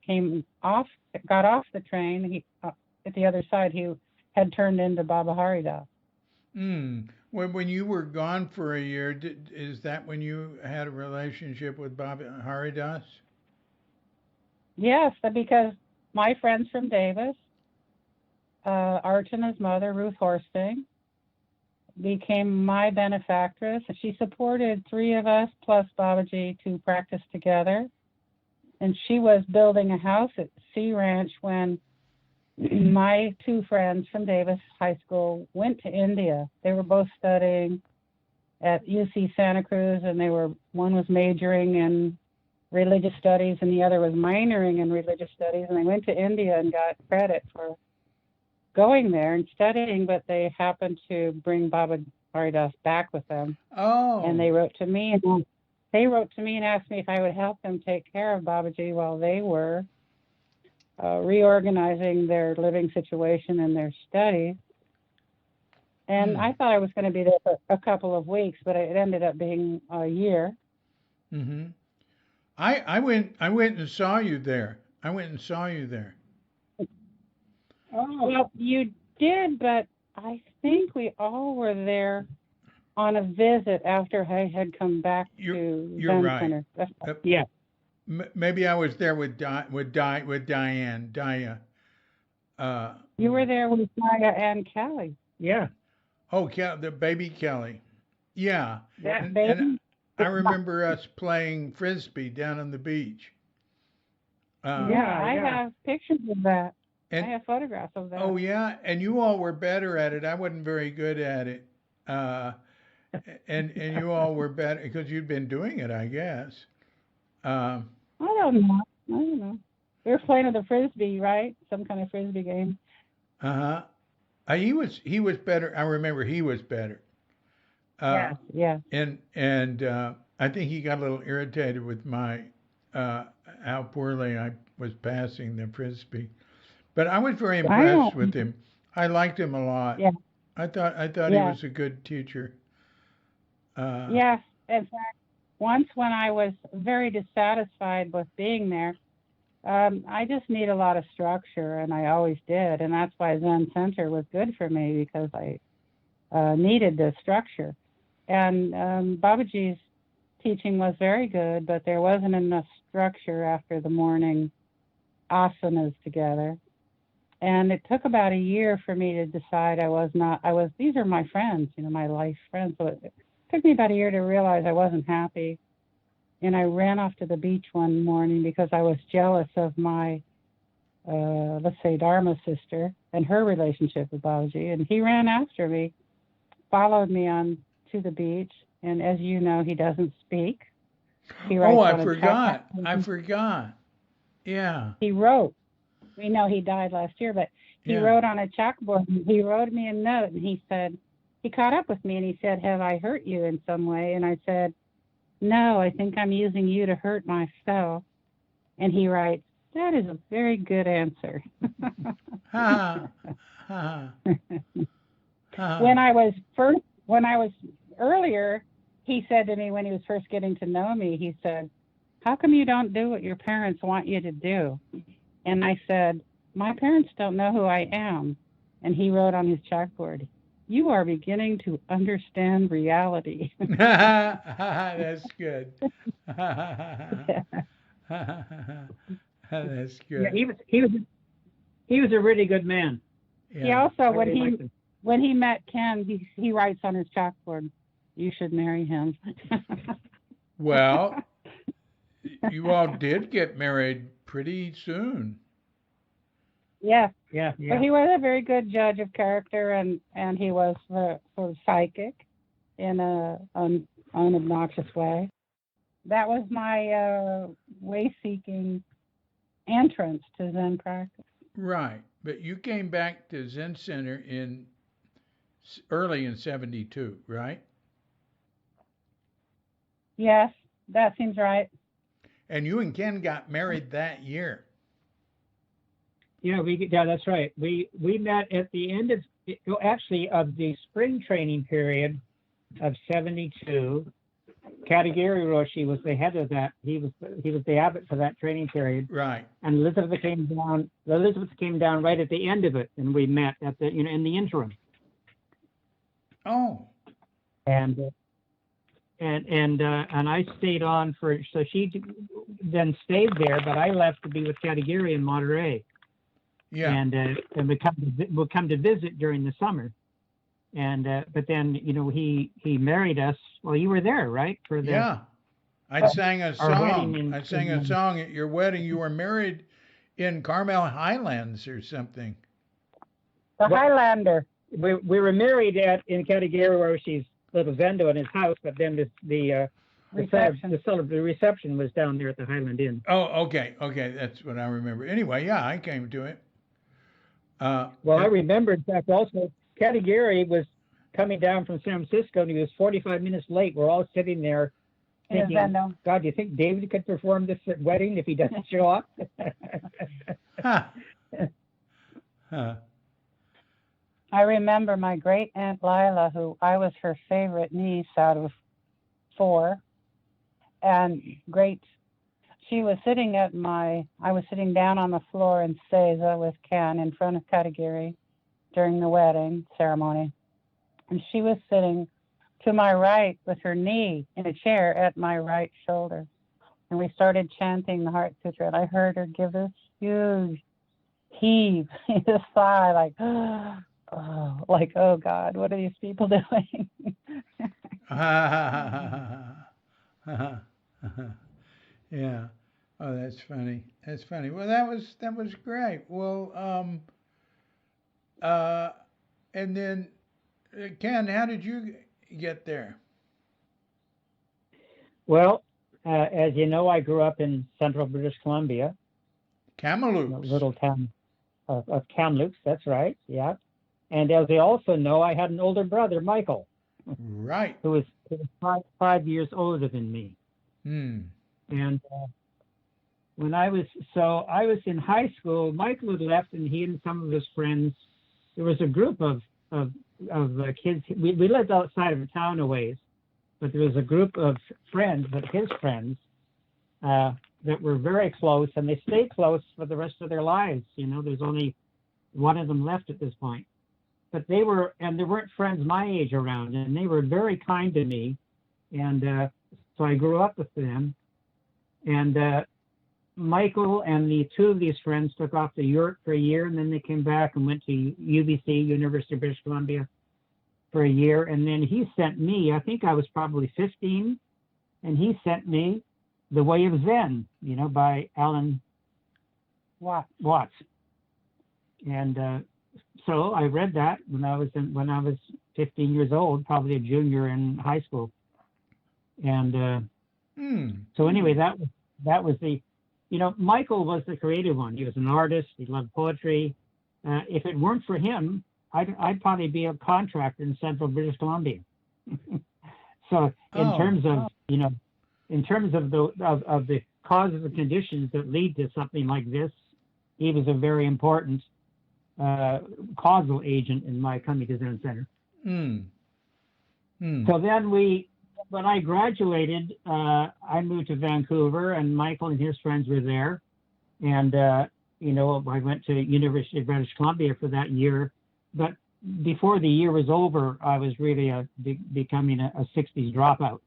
off the train, he at the other side he had turned into Baba Haridas. When you were gone for a year, is that when you had a relationship with Baba Haridas? Yes, because my friends from Davis, Archana's mother, Ruth Horsting, became my benefactress. She supported three of us plus Babaji to practice together. And she was building a house at Sea Ranch when my two friends from Davis High School went to India. They were both studying at UC Santa Cruz, and one was majoring in religious studies and the other was minoring in religious studies. And they went to India and got credit for going there and studying, but they happened to bring Baba Haridas back with them. Oh. And they wrote to me and asked me if I would help them take care of Babaji while they were reorganizing their living situation and their studies. And I thought I was going to be there for a couple of weeks, but it ended up being a year. Mm-hmm. I went and saw you there. Oh. Well, you did, but I think we all were there on a visit after I had come back to Zen right. Center. Yeah. Maybe I was there with Diane. You were there with Maya and Kelly. Yeah. Oh, the baby Kelly. Yeah. That baby. And I remember us playing frisbee down on the beach. I have pictures of that. I have photographs of that. Oh, yeah? And you all were better at it. I wasn't very good at it. And you all were better because you'd been doing it, I guess. I don't know. We were playing with the frisbee, right? Some kind of frisbee game. He was better. I remember he was better. Yeah. And I think he got a little irritated with how poorly I was passing the frisbee. But I was very impressed with him. I liked him a lot. Yeah. I thought he was a good teacher. Yes. In fact, once when I was very dissatisfied with being there, I just need a lot of structure, and I always did. And that's why Zen Center was good for me, because I needed the structure. And Babaji's teaching was very good, but there wasn't enough structure after the morning asanas together. And it took about a year for me to decide these are my friends, my life friends. So it took me about a year to realize I wasn't happy. And I ran off to the beach one morning because I was jealous of my, let's say, Dharma sister and her relationship with Babaji. And he ran after me, followed me on to the beach. And as you know, he doesn't speak. I forgot. Yeah. He wrote. we know he died last year, but he Yeah. wrote on a chalkboard. He wrote me a note, and he said, he caught up with me, and he said, "Have I hurt you in some way?" And I said, "No, I think I'm using you to hurt myself." And he writes, "That is a very good answer." Ha ha ha. When I was earlier, he said to me when he was first getting to know me, he said, "How come you don't do what your parents want you to do?" And I said, "My parents don't know who I am." And he wrote on his chalkboard, "You are beginning to understand reality." That's good. That's Yeah, good. he was a really good man. He Yeah. also, I really liked him. when he met Ken, he writes on his chalkboard, "You should marry him." Well, you all did get married pretty soon. Yeah, Yeah, but yeah. he was a very good judge of character, and he was sort of psychic in an unobnoxious way. That was my way-seeking entrance to Zen practice. Right. But you came back to Zen Center early in 72, right? Yes, that seems right. And you and Ken got married that year. Yeah, that's right. We met at the end of of the spring training period of 72. Katagiri Roshi was the head of that. He was the abbot for that training period. Right. And Elizabeth came down. Elizabeth came down right at the end of it, and we met at the in the interim. Oh. And I stayed on so she then stayed there, but I left to be with Katagiri in Monterey. Yeah. And we'll come to visit during the summer. And but then he married us. Well, you were there, right? For the Yeah. I sang a our wedding song. I sang a song at your wedding. You were married in Carmel Highlands or something. The Highlander. We were married in Katagiri Roshi's little Zendo in his house, but then the reception was down there at the Highland Inn. Oh, okay. Okay. That's what I remember. Anyway, yeah, I came to it. Well, I remember, in fact, also, Katagiri was coming down from San Francisco, and he was 45 minutes late. We're all sitting there thinking, God, do you think David could perform this wedding if he doesn't show up? I remember my great aunt Lila, who I was her favorite niece out of 4, and she was sitting I was sitting down on the floor in Seiza with Ken in front of Katagiri during the wedding ceremony. And she was sitting to my right with her knee in a chair at my right shoulder. And we started chanting the Heart Sutra, and I heard her give this huge heave, this sigh, like, oh God, what are these people doing? Yeah. Oh, that's funny. That's funny. Well, that was great. Well, and then Ken, how did you get there? Well, as you know, I grew up in central British Columbia, Kamloops. a little town of Kamloops. That's right. Yeah. And as they also know, I had an older brother, Michael, Right. who was 5 years older than me. And when I was in high school, Michael had left, and he and some of his friends, there was a group of kids. We lived outside of town a ways, but there was a group of friends, his friends, that were very close, and they stayed close for the rest of their lives. There's only one of them left at this point. But there weren't friends my age around, and they were very kind to me. And so I grew up with them. And Michael and the 2 of these friends took off to Europe for a year, and then they came back and went to UBC, University of British Columbia, for a year. And then he sent me, I think I was probably 15, and he sent me The Way of Zen, by Alan Watts. And so I read that when I was 15 years old, probably a junior in high school. And so anyway, that was the Michael was the creative one. He was an artist. He loved poetry. If it weren't for him, I'd probably be a contractor in central British Columbia. So in terms of the causes and conditions that lead to something like this, he was a very important causal agent in my coming to Zen Center. So then when I graduated, I moved to Vancouver, and Michael and his friends were there. And, I went to University of British Columbia for that year. But before the year was over, I was really becoming a 60s dropout.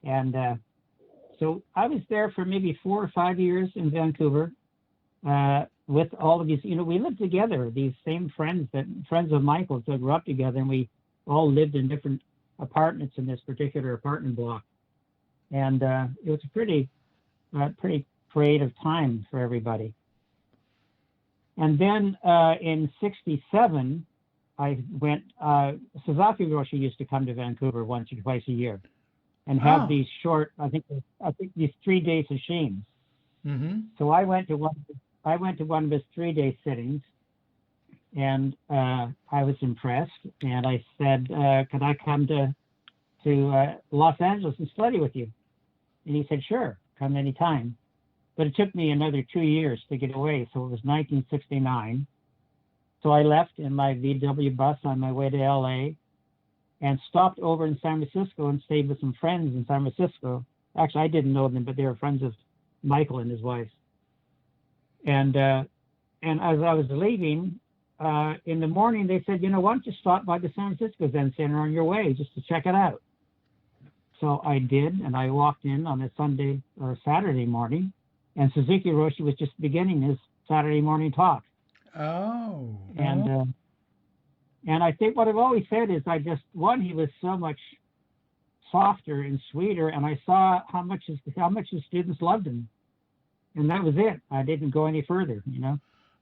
And so I was there for maybe 4 or 5 years in Vancouver with all of these, we lived together, these same friends of Michael's that grew up together, and we all lived in different apartments in this particular apartment block. And it was a pretty creative time for everybody. And then in '67, I went, Suzuki Roshi used to come to Vancouver once or twice a year and have these short, I think these 3-day sessions. So I went to one of his 3-day sittings, and I was impressed, and I said, could I come to Los Angeles and study with you? And he said, sure, come anytime. But it took me another 2 years to get away, so it was 1969. So I left in my VW bus on my way to LA and stopped over in San Francisco and stayed with some friends in San Francisco. Actually, I didn't know them, but they were friends of Michael and his wife. And as I was leaving, in the morning, they said, why don't you stop by the San Francisco Zen Center on your way just to check it out? So I did, and I walked in on a Sunday or Saturday morning, and Suzuki Roshi was just beginning his Saturday morning talk. Oh. And I think what I've always said is he was so much softer and sweeter, and I saw how much his students loved him. And that was it. I didn't go any further,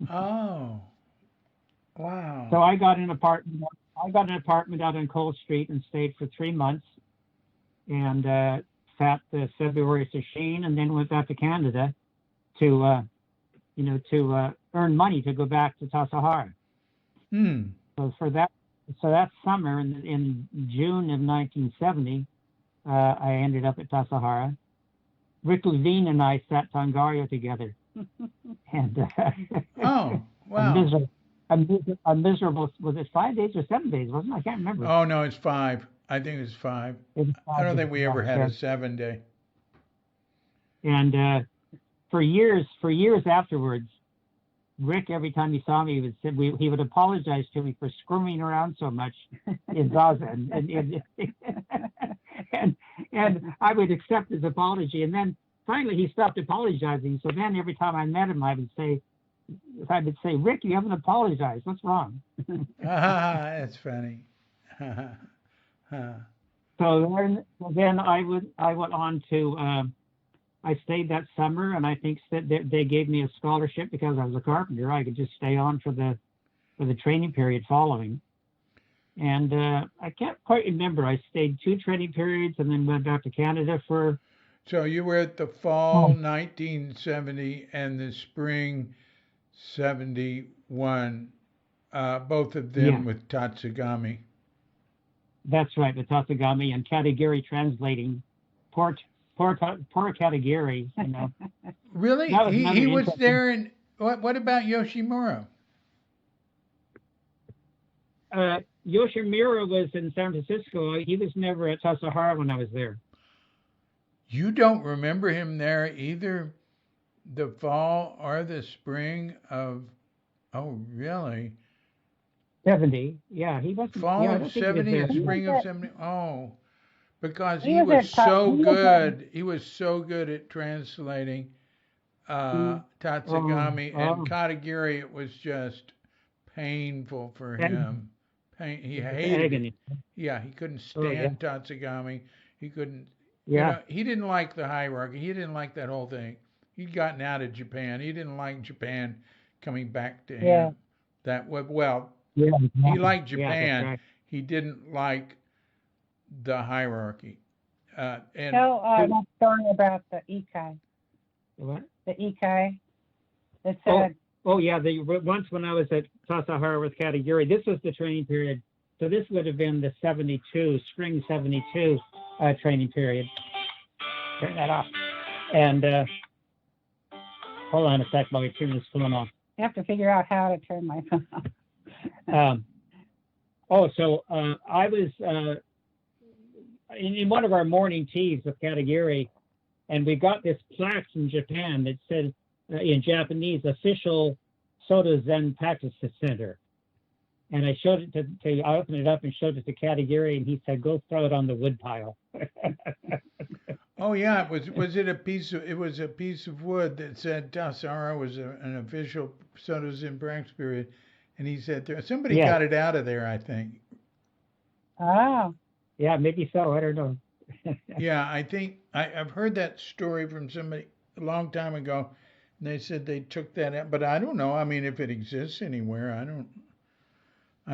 Oh. Wow. So I got an apartment out on Cole Street and stayed for 3 months, and sat the February session, and then went back to Canada to earn money to go back to Tassajara. So that summer in June of 1970, I ended up at Tassajara. Rick Levine and I sat Tongariro together, and oh wow. A miserable, was it 5 days or 7 days, wasn't it? I can't remember. Oh, no, it's 5. I think it's 5. I don't think we ever had a 7-day. And for years afterwards, Rick, every time he saw me, he would apologize to me for screwing around so much in Zazen. And I would accept his apology. And then finally he stopped apologizing. So then every time I met him, I would say, Rick, you haven't apologized. What's wrong? That's funny. So then I went on to, I stayed that summer, and I think that they gave me a scholarship because I was a carpenter. I could just stay on for the training period following. And I can't quite remember. I stayed 2 training periods and then went back to Canada for. So you were at the fall 1970 and the spring 71, both of them with Tatsugami. That's right, with Tatsugami and Katagiri translating. Poor Katagiri, Really? He was there. And what about Yoshimura? Yoshimura was in San Francisco. He was never at Tassajara when I was there. You don't remember him there either, the fall or the spring of? Oh, really? 70. Yeah, he wasn't. Fall of 70 and spring of 70. Oh. Because he was so good. He was so good at translating Tatsugami and Katagiri. It was just painful for him. He hated it. Yeah, he couldn't stand Tatsugami. He couldn't. He didn't like the hierarchy. He didn't like that whole thing. He'd gotten out of Japan. He didn't like Japan coming back to him. He liked Japan. Right. He didn't like the hierarchy. Tell that story about the Ikai. What? The Ikai that Oh, said, oh yeah. Once when I was at Tasahara with Katagiri, this was the training period. So this would have been the 72, spring 72 training period. Turn that off. And hold on a sec while we turn this phone off. I have to figure out how to turn my phone off. I was in one of our morning teas with Katagiri, and we got this plaque from Japan that said in Japanese, official Soto Zen Practice Center. And I showed it I opened it up and showed it to Katagiri, and he said, go throw it on the wood pile. Oh yeah, was it a piece of wood that said Tassara was an official Soto Zen practice period, and he said somebody got it out of there, I think. Oh. Yeah, maybe so. I don't know. Yeah, I think I've heard that story from somebody a long time ago, and they said they took that out, but I don't know. I mean, if it exists anywhere, I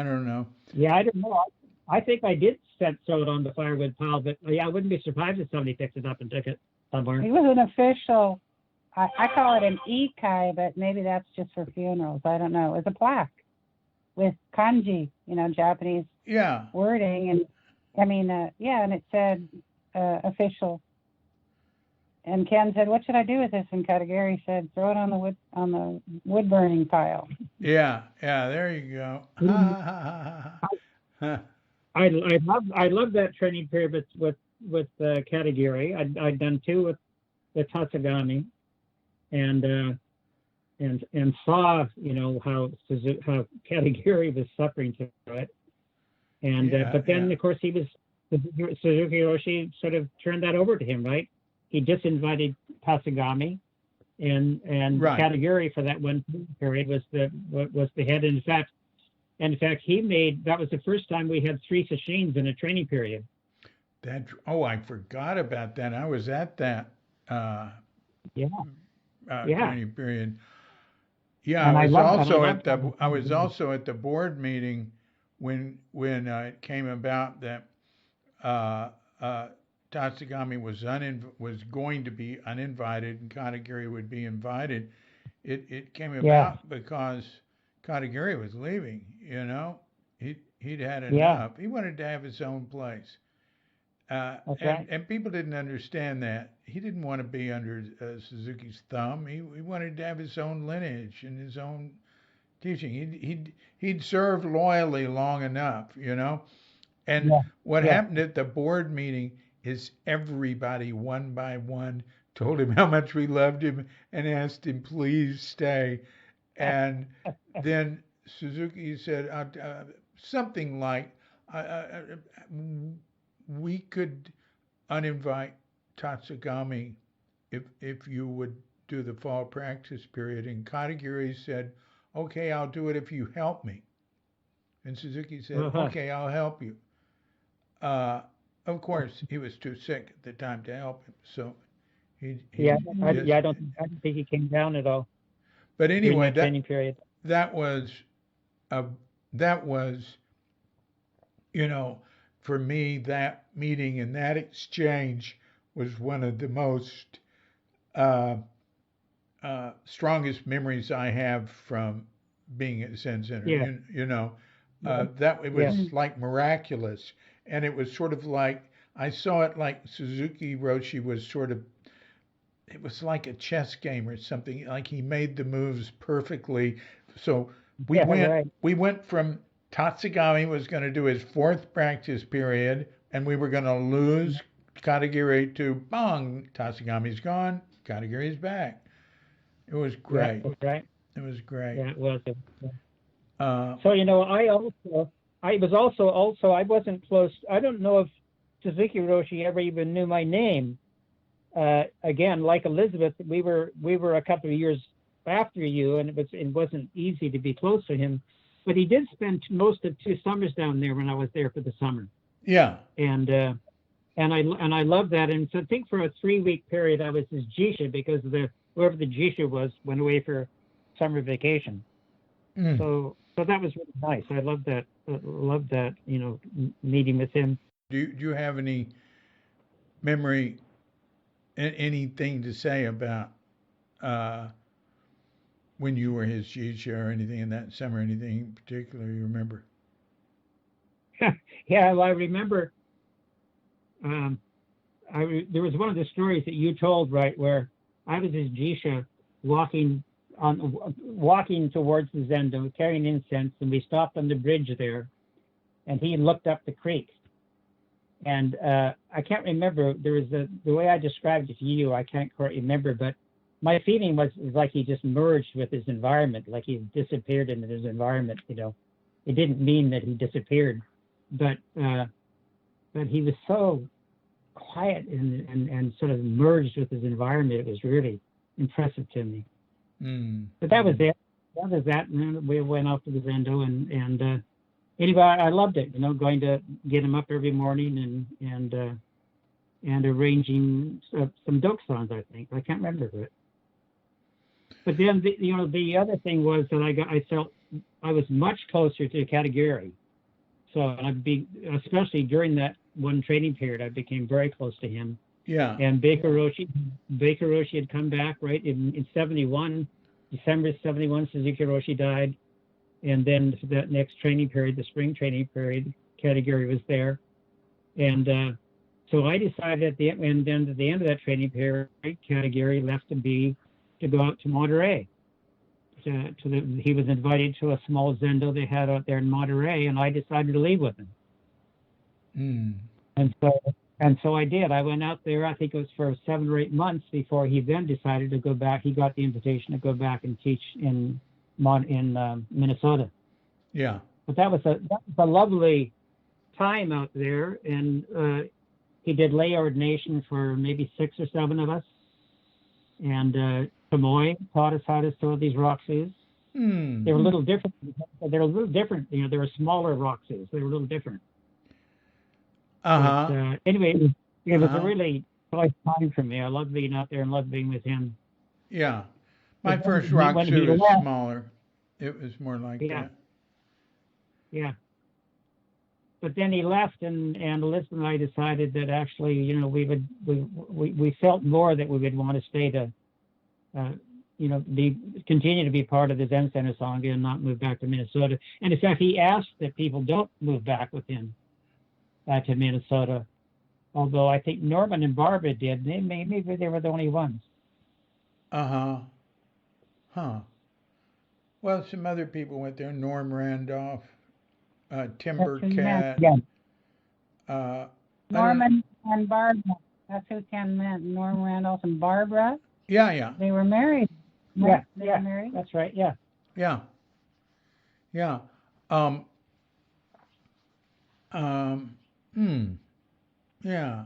don't know. Yeah, I don't know. I think I did throw it on the firewood pile, but yeah, I wouldn't be surprised if somebody picked it up and took it somewhere. It was an official, I call it an ikai, but maybe that's just for funerals. I don't know. It was a plaque with kanji, Japanese wording. And and it said official. And Ken said, what should I do with this? And Katagiri said, throw it on the wood burning pile. Yeah, there you go. I love that training period with Katagiri. I'd done two with Tatsugami, and saw how Katagiri was suffering through it, and but then of course Suzuki Roshi sort of turned that over to him, right? He disinvited Tatsugami, and Katagiri for that one period was the head. In fact, that was the first time we had 3 sashins in a training period. I forgot about that. I was at that training period. Yeah, and I was also at the board meeting when it came about that Tatsugami was going to be uninvited and Katagiri would be invited. It came about because Katagiri was leaving, He'd had enough. Yeah. He wanted to have his own place. And people didn't understand that. He didn't want to be under Suzuki's thumb. He wanted to have his own lineage and his own teaching. He'd served loyally long enough, And what happened at the board meeting is everybody, one by one, told him how much we loved him and asked him, please stay. And then Suzuki said something like, we could uninvite Tatsugami if you would do the fall practice period. And Katagiri said, okay, I'll do it if you help me. And Suzuki said, okay, I'll help you. Of course, he was too sick at the time to help him, so I don't think he came down at all. But anyway, that training period. That was, for me, that meeting and that exchange was one of the most strongest memories I have from being at Zen Center. It was like miraculous. And it was sort of like, I saw it like Suzuki Roshi was it was like a chess game or something. Like he made the moves perfectly. So we went from Tatsugami was going to do his 4th practice period, and we were going to lose Katagiri to bang. Tatsugami's gone. Katagiri's back. It was great. It was great. Yeah, it was. So I wasn't close. I don't know if Suzuki Roshi ever even knew my name. Again, like Elizabeth, we were a couple of years after you, and it wasn't easy to be close to him. But he did spend most of 2 summers down there when I was there for the summer. Yeah. And I love that. And so I think for a 3-week period I was his jisha because whoever the jisha was went away for summer vacation. So that was really nice. I loved that. Meeting with him. Do you have any memory, anything to say about uh, when you were his Jisha or anything in that summer, anything in particular you remember? Yeah, well, I remember. Um, there was one of the stories that you told, right, where I was his Jisha walking towards the Zendo, carrying incense, and we stopped on the bridge there, and he looked up the creek. And I can't remember. There was the way I described it to you. I can't quite remember, but my feeling was like he just merged with his environment, like he disappeared into his environment. You know, it didn't mean that he disappeared, but he was so quiet and sort of merged with his environment. It was really impressive to me. But that was it. That was that. And then we went off to the Zendo and anyway, I loved it. You know, going to get him up every morning and arranging some doke songs. I think I can't remember it. But then the other thing was that I felt I was much closer to Katagiri. So especially during that one training period, I became very close to him. Yeah. And Baker Roshi had come back, right, in 71, December 71, Suzuki Roshi died. And then for that next training period, the spring training period, Katagiri was there. And so I decided at the end of that training period, Katagiri left to go out to Monterey. He was invited to a small Zendo they had out there in Monterey, and I decided to leave with him. And so I did. I went out there. I think it was for 7 or 8 months before he then decided to go back. He got the invitation to go back and teach in Minnesota. Yeah. But that was a lovely time out there, and he did lay ordination for maybe 6 or 7 of us. And Tomoe taught us how to sew these roxas. They were a little different. They were a little different. You know, they were smaller roxas. They were a little different. But, anyway, it was a really nice time for me. I loved being out there and loved being with him. Yeah. My first roxu was smaller. It was more like that. Yeah. But then he left, and Elizabeth and I decided that actually, you know, we felt more that we would want to stay to, continue to be part of the Zen Center Sangha and not move back to Minnesota. And in fact, he asked that people don't move back with him to Minnesota. Although I think Norman and Barbara did. Maybe they were the only ones. Huh. Well, some other people went there. Norm Randolph, Timbercat. Yeah. Norman and Barbara. That's who Ken meant. Norm Randolph and Barbara. Yeah. They were married. Yeah. They were married. That's right. Yeah. Yeah. Yeah. Yeah.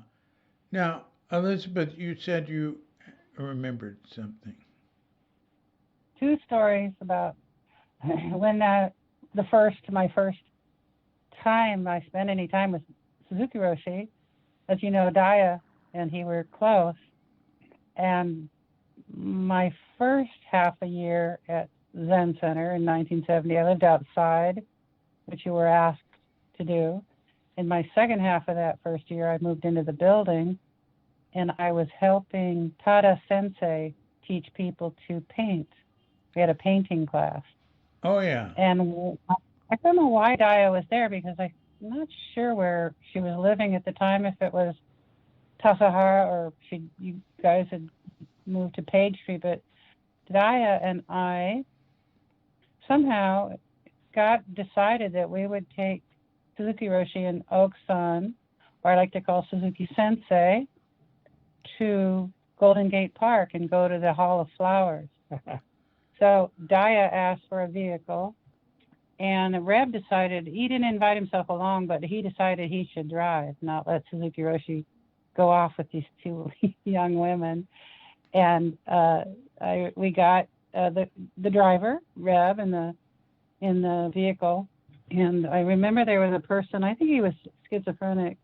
Now, Elizabeth, you said you remembered something. 2 stories about when my first time I spent any time with Suzuki Roshi. As you know, Daya and he were close. And my first half a year at Zen Center in 1970, I lived outside, which you were asked to do. In my second half of that first year, I moved into the building, and I was helping Tada Sensei teach people to paint. We had a painting class. Oh, yeah. And I don't know why Daya was there, because I'm not sure where she was living at the time, if it was Tasahara or you guys had moved to Page Street. But Daya and I somehow decided that we would take Suzuki Roshi and Oak-san, or I like to call Suzuki Sensei, to Golden Gate Park and go to the Hall of Flowers. So Daya asked for a vehicle, and Reb decided, he didn't invite himself along, but he decided he should drive, not let Suzuki Roshi go off with these 2 young women. And we got the driver, Reb, in the vehicle. And I remember there was a person, I think he was schizophrenic.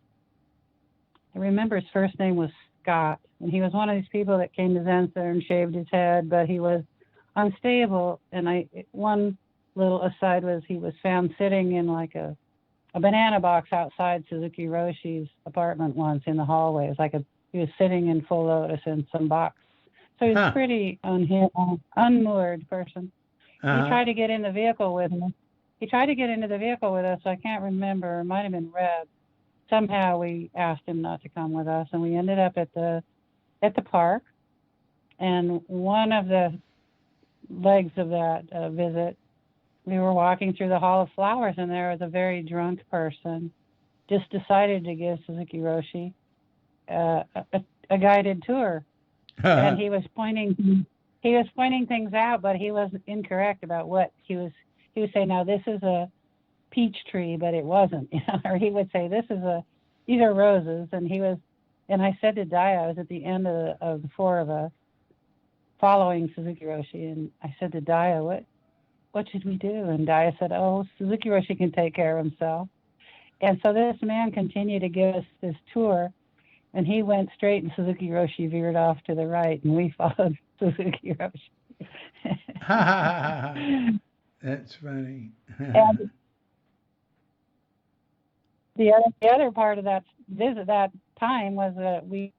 I remember his first name was Scott. And he was one of these people that came to Zen Center and shaved his head, but he was unstable. And one little aside was he was found sitting in like a banana box outside Suzuki Roshi's apartment once in the hallway. It was like he was sitting in full lotus in some So he's a pretty unmoored person. He tried to get in the vehicle with me. He tried to get into the vehicle with us. I can't remember. It might have been Red. Somehow we asked him not to come with us, and we ended up at the park. And one of the legs of that visit, we were walking through the Hall of Flowers, and there was a very drunk person just decided to give Suzuki Roshi a guided tour. And he was pointing things out, but he was incorrect about what he was saying. Now this is a peach tree, but it wasn't, or he would say these are roses, and I said to Daya, I was at the end of the four of us following Suzuki Roshi, and I said to Daya, what should we do? And Daya said, oh, Suzuki Roshi can take care of himself. And so this man continued to give us this tour, and he went straight, and Suzuki Roshi veered off to the right, and we followed Suzuki Roshi. That's funny. And the other part of that visit, that time, was that we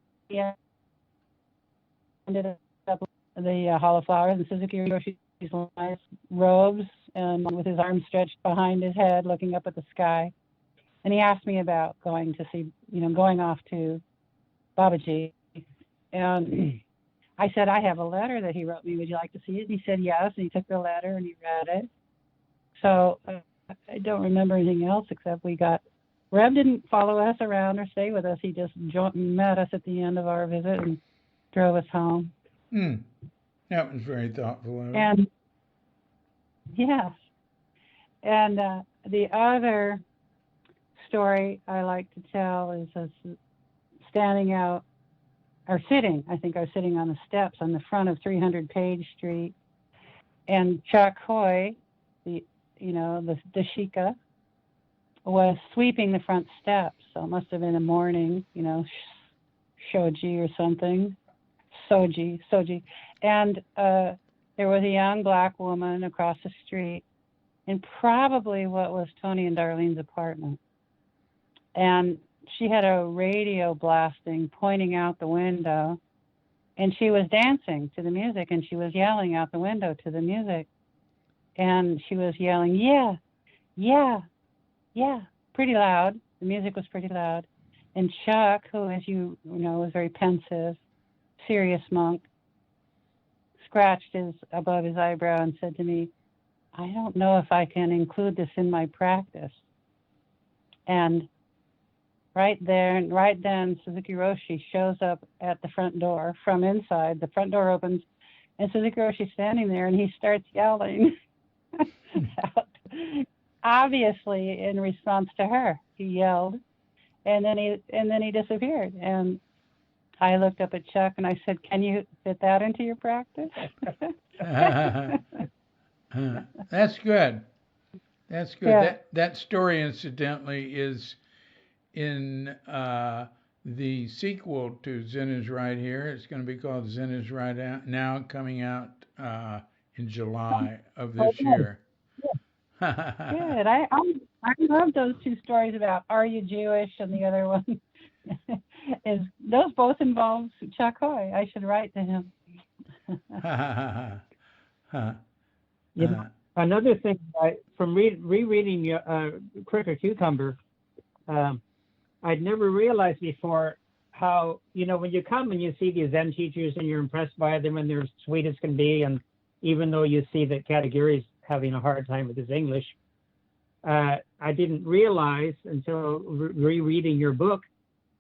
ended up at the Hall of Flowers, and Suzuki Roshi's nice robes and with his arms stretched behind his head, looking up at the sky. And he asked me about going off to Babaji. And I said, I have a letter that he wrote me. Would you like to see it? And he said, yes. And he took the letter and he read it. So I don't remember anything else except Reb didn't follow us around or stay with us. He just met us at the end of our visit and drove us home. That was very thoughtful of him. And yes. And the other story I like to tell is us standing out, or sitting, I think I was sitting on the steps on the front of 300 Page Street, and Chuck Hoy, the Shika, was sweeping the front steps. So it must have been a morning, shoji or something, soji. And there was a young black woman across the street in probably what was Tony and Darlene's apartment. And she had a radio blasting, pointing out the window, and she was dancing to the music, and she was yelling out the window to the music. And she was yelling, yeah, yeah, yeah, pretty loud. The music was pretty loud. And Chuck, who, as you know, was very pensive, serious monk, scratched above his eyebrow and said to me, I don't know if I can include this in my practice. And right then, Suzuki Roshi shows up at the front door from inside. The front door opens, and Suzuki Roshi's standing there, and he starts yelling out, obviously in response to her. He yelled, and then he disappeared. And I looked up at Chuck and I said, "Can you fit that into your practice?" That's good. That's good. Yeah. That story, incidentally, is in the sequel to Zen is Right Here. It's going to be called Zen is Right Out Now, coming out in July of this year. Good. I love those two stories about Are You Jewish, and the other one is those both involve Chuck Hoy. I should write to him. Another thing, from rereading Cricket Cucumber, I'd never realized before how, when you come and you see these Zen teachers and you're impressed by them and they're sweet as can be, and even though you see that Katagiri's having a hard time with his English, I didn't realize until rereading your book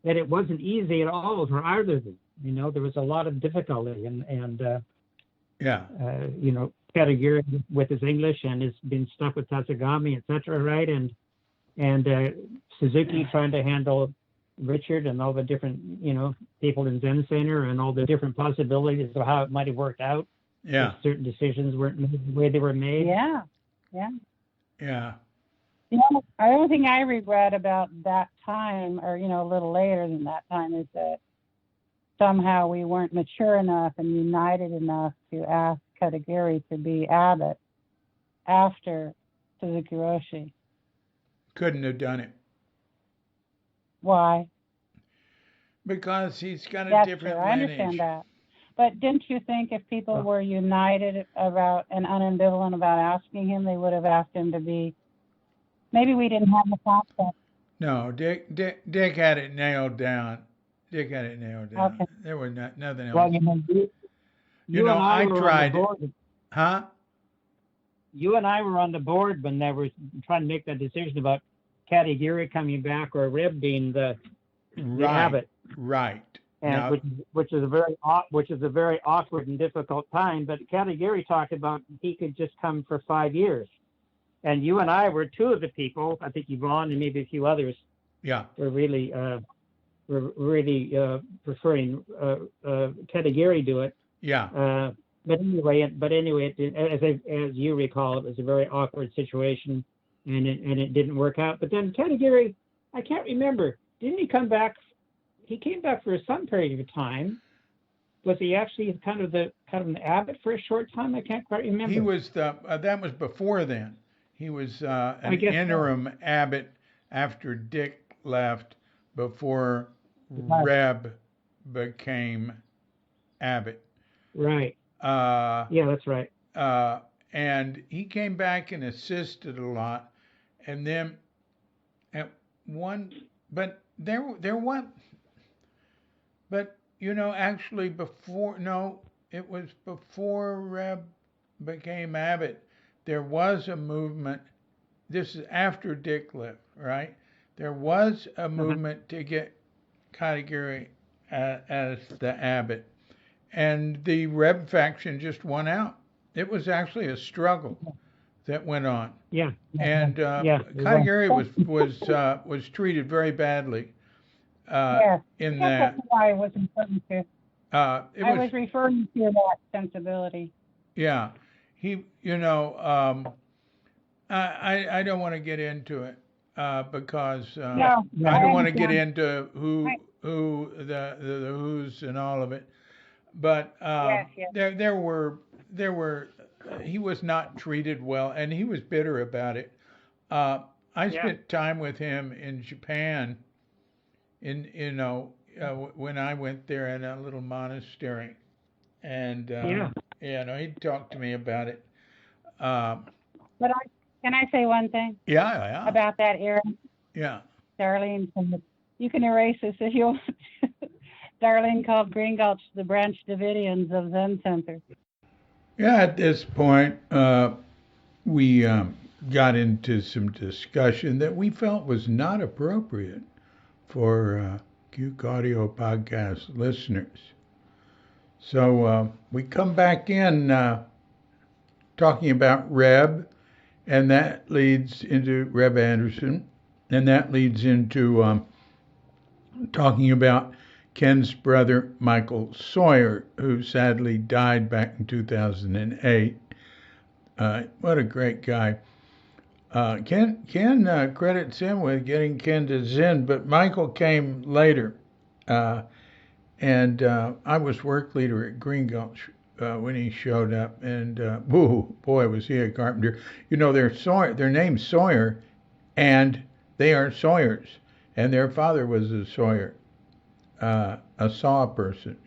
that it wasn't easy at all for either of them. There was a lot of difficulty, and Katagiri with his English and has been stuck with Tatsugami, etc., right? And Suzuki trying to handle Richard and all the different, people in Zen Center and all the different possibilities of how it might have worked out. Yeah. If certain decisions weren't made the way they were made. Yeah. The only thing I regret about that time, or, a little later than that time, is that somehow we weren't mature enough and united enough to ask Katagiri to be abbot after Suzuki Roshi. Couldn't have done it. Why? Because he's got a That's different true. I lineage. understand that. But didn't you think if people were united about and unambivalent about asking him, they would have asked him to be? Maybe we didn't have the concept. No, Dick had it nailed down. Dick had it nailed down. Okay. There was nothing else. Well, you and I I were tried. on the board. Huh? You and I were on the board when they were trying to make that decision about Katagiri coming back or Reb being the Right. abbot. Right. And Now, which is a very awkward and difficult time. But Katagiri talked about he could just come for 5 years, and you and I were two of the people. I think Yvonne and maybe a few others yeah. were really preferring Katagiri do it. Yeah. But anyway, as you recall, it was a very awkward situation, and it didn't work out. But then Katagiri, I can't remember. Didn't he come back? He came back for some period of time. Was he actually kind of an abbot for a short time? I can't quite remember. He was that was before then. He was an interim abbot after Dick left, before Reb became abbot. Right. Yeah, that's right. And he came back and assisted a lot, and then at one, but there was. But, actually it was before Reb became abbot. There was a movement. This is after Dick left, right? There was a movement to get Katagiri as the abbot. And the Reb faction just won out. It was actually a struggle that went on. Yeah. And Katagiri was treated very badly. In that, that's why I was referring to. I was referring to that sensibility. Yeah, he. I don't want to get into it because I don't want to get into who the who's and all of it. But there were he was not treated well, and he was bitter about it. I spent time with him in Japan. When I went there in a little monastery, and he talked to me about it. But can I say one thing? Yeah. About that, Aaron? Yeah. Darlene, you can erase this if you want. Darlene called Green Gulch the Branch Davidians of Zen Center. Yeah, at this point, we got into some discussion that we felt was not appropriate for Cuke Audio Podcast listeners. So we come back in talking about Reb, and that leads into Reb Anderson, and that leads into talking about Ken's brother, Michael Sawyer, who sadly died back in 2008. What a great guy. Ken credits him with getting Ken to Zen, but Michael came later. And I was work leader at Green Gulch when he showed up, and boy, was he a carpenter. Their name's Sawyer, and they are Sawyers, and their father was a Sawyer, a saw person,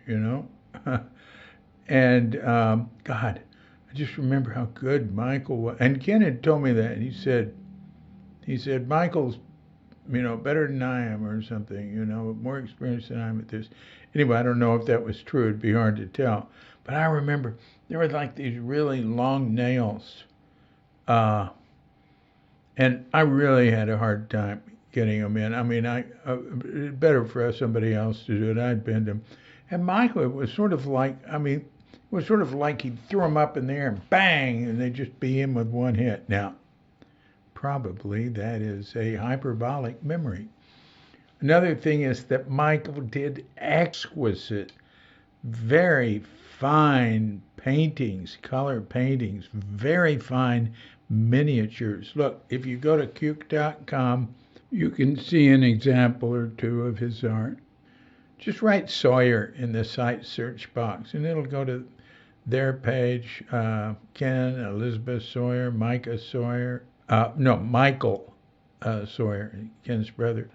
And God, I just remember how good Michael was. And Ken had told me that. He said, Michael's, better than I am or something, more experienced than I am at this. Anyway, I don't know if that was true. It'd be hard to tell. But I remember there were like these really long nails. And I really had a hard time getting them in. I mean, better for somebody else to do it. I'd bend them. And Michael, it was sort of like he'd throw them up in the air and bang, and they'd just be in with one hit. Now, probably that is a hyperbolic memory. Another thing is that Michael did exquisite, very fine paintings, color paintings, very fine miniatures. Look, if you go to cuke.com, you can see an example or two of his art. Just write Sawyer in the site search box, and it'll go to their page. Ken, Elizabeth Sawyer, Michael Sawyer, Ken's brother.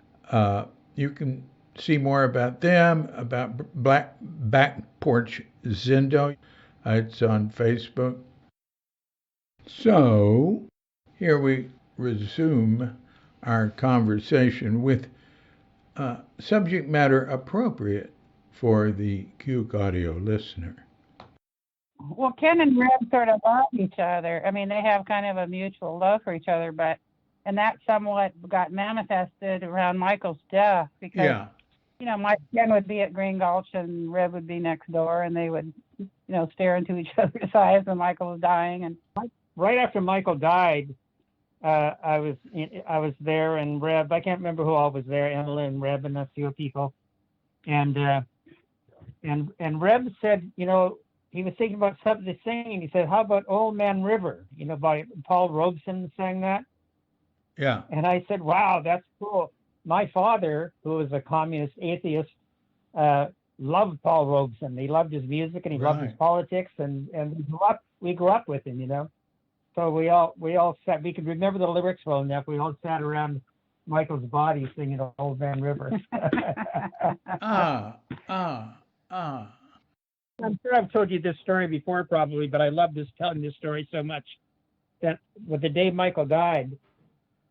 You can see more about them, about Back Porch Zendo. It's on Facebook. So here we resume our conversation with subject matter appropriate for the Cuke Audio listener. Well, Ken and Reb sort of love each other. I mean, they have kind of a mutual love for each other, and that somewhat got manifested around Michael's death because, Yeah. Ken would be at Green Gulch and Reb would be next door, and they would, stare into each other's eyes when Michael was dying. And Right after Michael died, I was there, and Reb, I can't remember who all was there, Emily and Reb and a few people, and Reb said, he was thinking about something to sing, and he said, "How about Old Man River?" By Paul Robeson sang that. Yeah. And I said, "Wow, that's cool." My father, who was a communist atheist, loved Paul Robeson. He loved his music and he loved his politics, and we grew up with him, So we all sat. We could remember the lyrics well enough. We all sat around Michael's body singing "Old Man River." I'm sure I've told you this story before, probably, but I love telling this story so much that the day Michael died,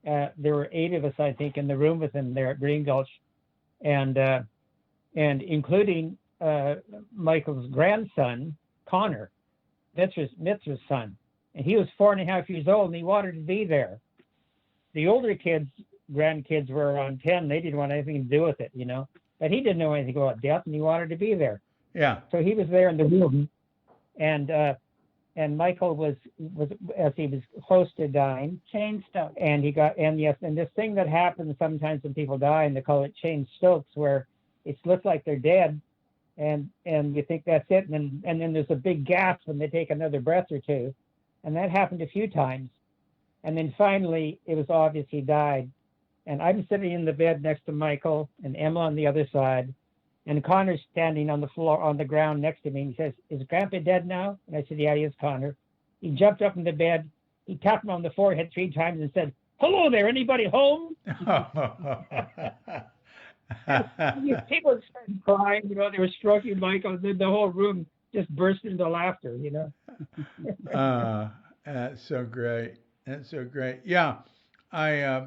there were 8 of us, I think, in the room with him there at Green Gulch, and including Michael's grandson, Connor, Mitzvah's son, and he was 4.5 years old, and he wanted to be there. The older grandkids were around 10. They didn't want anything to do with it, but he didn't know anything about death, and he wanted to be there. Yeah. So he was there in the room, and Michael was as he was close to dying, chain stoke. And this thing that happens sometimes when people die, and they call it chain stokes, where it looks like they're dead, and you think that's it, and then there's a big gasp when they take another breath or two, and that happened a few times, and then finally it was obvious he died, and I'm sitting in the bed next to Michael and Emma on the other side. And Connor's standing on the floor, on the ground next to me. And he says, "Is Grandpa dead now?" And I said, "Yeah, he is, Connor." He jumped up in the bed. He tapped him on the forehead 3 times and said, "Hello there, anybody home?" People started crying. They were stroking Michael. And then the whole room just burst into laughter, That's so great. That's so great. Yeah. I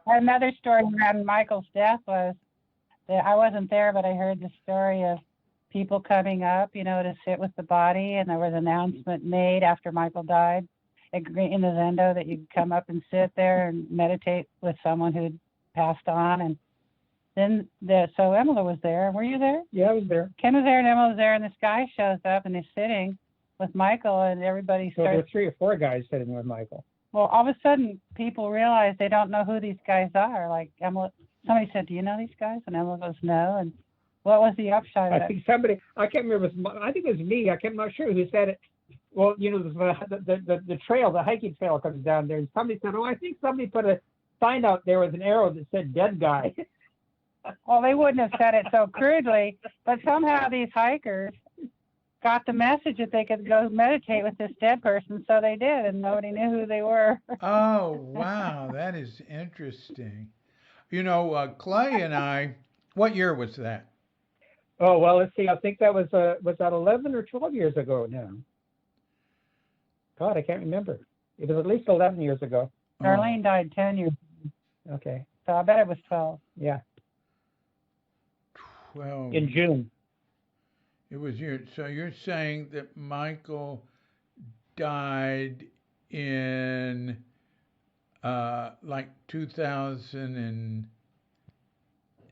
another story around Michael's death was, I wasn't there, but I heard the story of people coming up, to sit with the body, and there was an announcement made after Michael died in the Zendo that you could come up and sit there and meditate with someone who'd passed on. And then so Emily was there. Were you there? Yeah, I was there. Ken was there and Emily was there, and this guy shows up and he's sitting with Michael, and everybody starts. So there were 3 or 4 guys sitting with Michael. Well, all of a sudden, people realize they don't know who these guys are. Like Emily. Somebody said, "Do you know these guys?" And Emma goes, "No." And what was the upshot of it? I think somebody, I can't remember, I think it was me, I'm not sure who said it. Well, the trail, the hiking trail comes down there, and somebody said, "Oh, I think somebody put a sign out there with an arrow that said dead guy." Well, they wouldn't have said it so crudely, but somehow these hikers got the message that they could go meditate with this dead person, so they did, and nobody knew who they were. Oh, wow, that is interesting. Clay and I, what year was that? Oh, well, let's see. I think that was that 11 or 12 years ago now? God, I can't remember. It was at least 11 years ago. Darlene died 10 years ago. Okay. So I bet it was 12. Yeah. 12. In June. It was so you're saying that Michael died in like 2000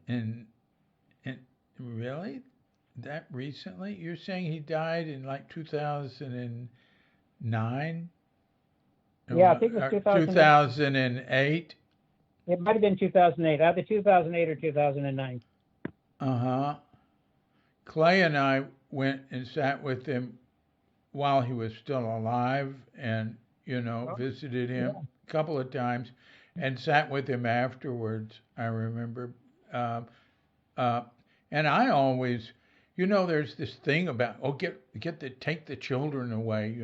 and really? That recently? You're saying he died in like 2009? Yeah, I think it was 2008. It might have been 2008, either 2008 or 2009. Uh-huh. Clay and I went and sat with him while he was still alive, and visited him a couple of times, and sat with him afterwards. I remember, and I always, there's this thing about take the children away,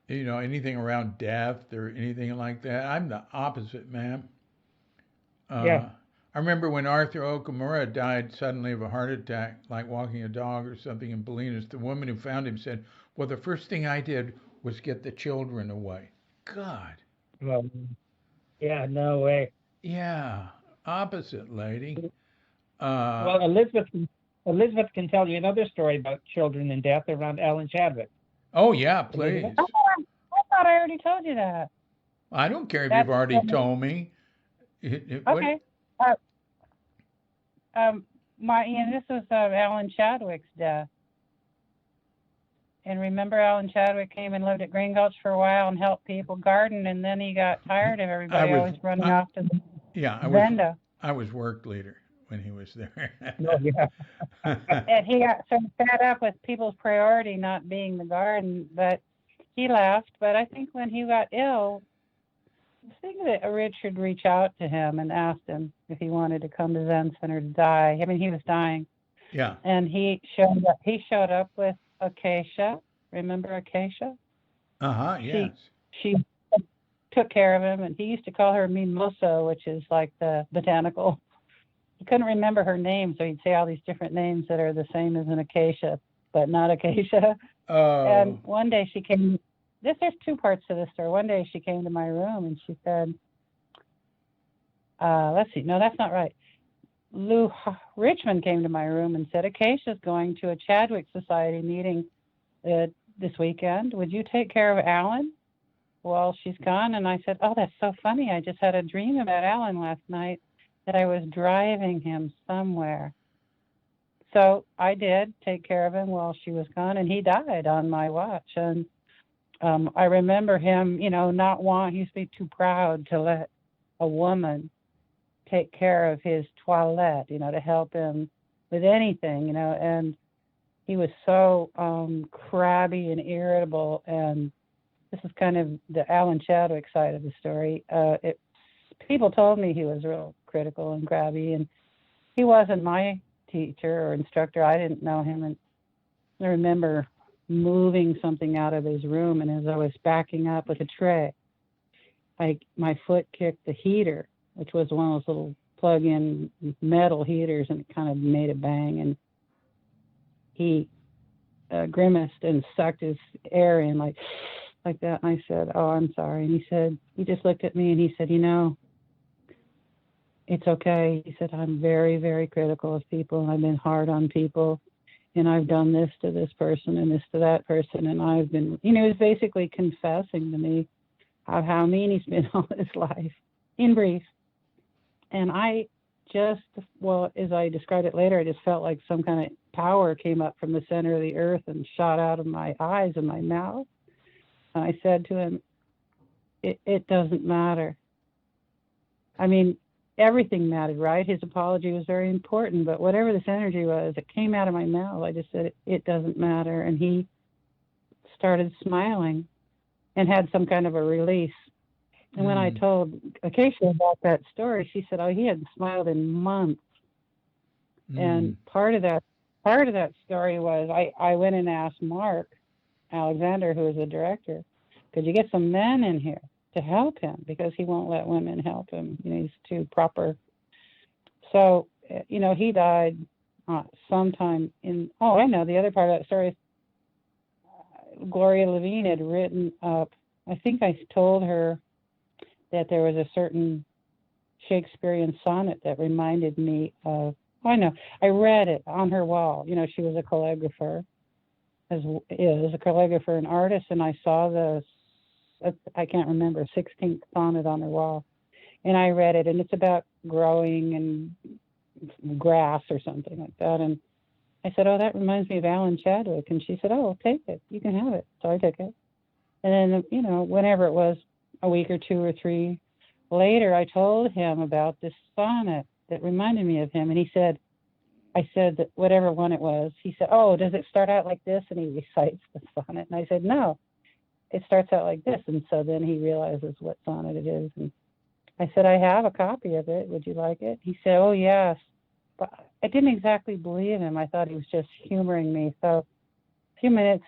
anything around death or anything like that. I'm the opposite, man. Yeah. I remember when Arthur Okamura died suddenly of a heart attack, like walking a dog or something in Bolinas, the woman who found him said, "Well, the first thing I did was get the children away." God. Well, yeah, no way. Yeah. Opposite, lady. Uh, Well, Elizabeth can tell you another story about children and death around Alan Chadwick. oh, yeah, Elizabeth? please. Oh, I thought I already told you that. I don't care if you've That's already told me. What? okay. Uh, this was Alan Chadwick's death. And remember, Alan Chadwick came and lived at Green Gulch for a while and helped people garden, and then he got tired of everybody always running off to the Zendo. I was work leader when he was there. Oh, yeah. And he got so fed up with people's priority not being the garden, but he left. But I think when he got ill, I think that Richard reached out to him and asked him if he wanted to come to Zen Center to die. I mean, he was dying. Yeah. And he showed up with Acacia. Remember Acacia? Yes. She took care of him, and he used to call her Mimosa, which is like the botanical. He couldn't remember her name, so he'd say all these different names that are the same as an acacia, but not acacia. Oh. And one day she came. There's two parts to this story. One day she came to my room and she said, let's see, no, that's not right. Lou Richmond came to my room and said, Acacia's going to a Chadwick Society meeting this weekend. Would you take care of Alan while she's gone? And I said, oh, that's so funny. I just had a dream about Alan last night that I was driving him somewhere. So I did take care of him while she was gone, and he died on my watch. And I remember him, he used to be too proud to let a woman take care of his toilette, to help him with anything, and he was so crabby and irritable. And this is kind of the Alan Chadwick side of the story. People told me he was real critical and crabby, and he wasn't my teacher or instructor. I didn't know him, and I remember moving something out of his room, and as I was backing up with a tray, my foot kicked the heater, which was one of those little plug-in metal heaters, and it kind of made a bang, and he grimaced and sucked his air in like that. And I said, oh, I'm sorry. And he just looked at me and he said, it's okay. He said, I'm very, very critical of people, and I've been hard on people, and I've done this to this person and this to that person, and I've been, he was basically confessing to me of how mean he's been all his life, in brief. And I just, as I described it later, I just felt like some kind of power came up from the center of the earth and shot out of my eyes and my mouth. And I said to him, it doesn't matter. I mean, everything mattered, right? His apology was very important, but whatever this energy was, it came out of my mouth. I just said, it doesn't matter. And he started smiling and had some kind of a release. And when I told Acacia about that story, she said, oh, he hadn't smiled in months. And part of that story was I went and asked Mark Alexander, who was the director, could you get some men in here to help him, because he won't let women help him. He's too proper. So, he died sometime in, I know the other part of that story is Gloria Levine had written up, I think I told her that there was a certain Shakespearean sonnet that reminded me of, I read it on her wall. She was a calligrapher, is a calligrapher and artist, and I saw I can't remember, 16th sonnet on her wall. And I read it, and it's about growing and grass or something like that. And I said, oh, that reminds me of Alan Chadwick. And she said, oh, take it. You can have it. So I took it. And then, whenever it was, a week or two or three later, I told him about this sonnet that reminded me of him. And I said that whatever one it was, he said, oh, does it start out like this? And he recites the sonnet. And I said, no. It starts out like this. And so then he realizes what sonnet it is. And I said, I have a copy of it. Would you like it? He said, oh, yes. But I didn't exactly believe him. I thought he was just humoring me. So a few minutes,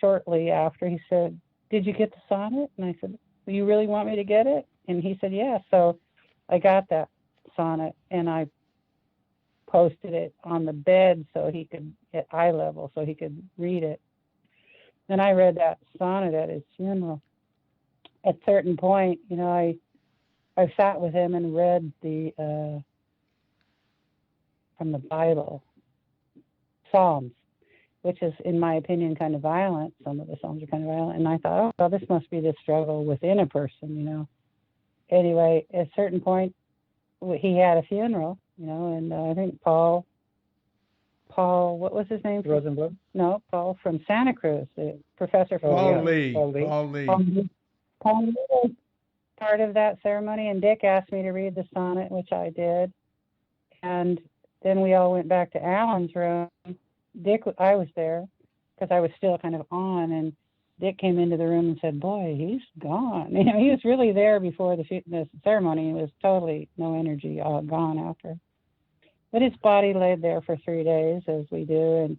shortly after, he said, did you get the sonnet? And I said, well, you really want me to get it? And he said, yeah. So I got that sonnet, and I posted it on the bed so he could, at eye level, so he could read it. And I read that sonnet at his funeral. At a certain point, I sat with him and read from the Bible, Psalms, which is, in my opinion, kind of violent. Some of the Psalms are kind of violent. And I thought, oh, well, this must be the struggle within a person, Anyway, at a certain point, he had a funeral, and I think Paul, what was his name? Rosenblum? No, Paul from Santa Cruz, the professor from Paul Lee. Paul Lee. Paul Lee was part of that ceremony, and Dick asked me to read the sonnet, which I did. And then we all went back to Alan's room. I was there because I was still kind of on, and Dick came into the room and said, boy, he's gone. He was really there before the ceremony. He was totally no energy, all gone after. But his body laid there for 3 days, as we do, and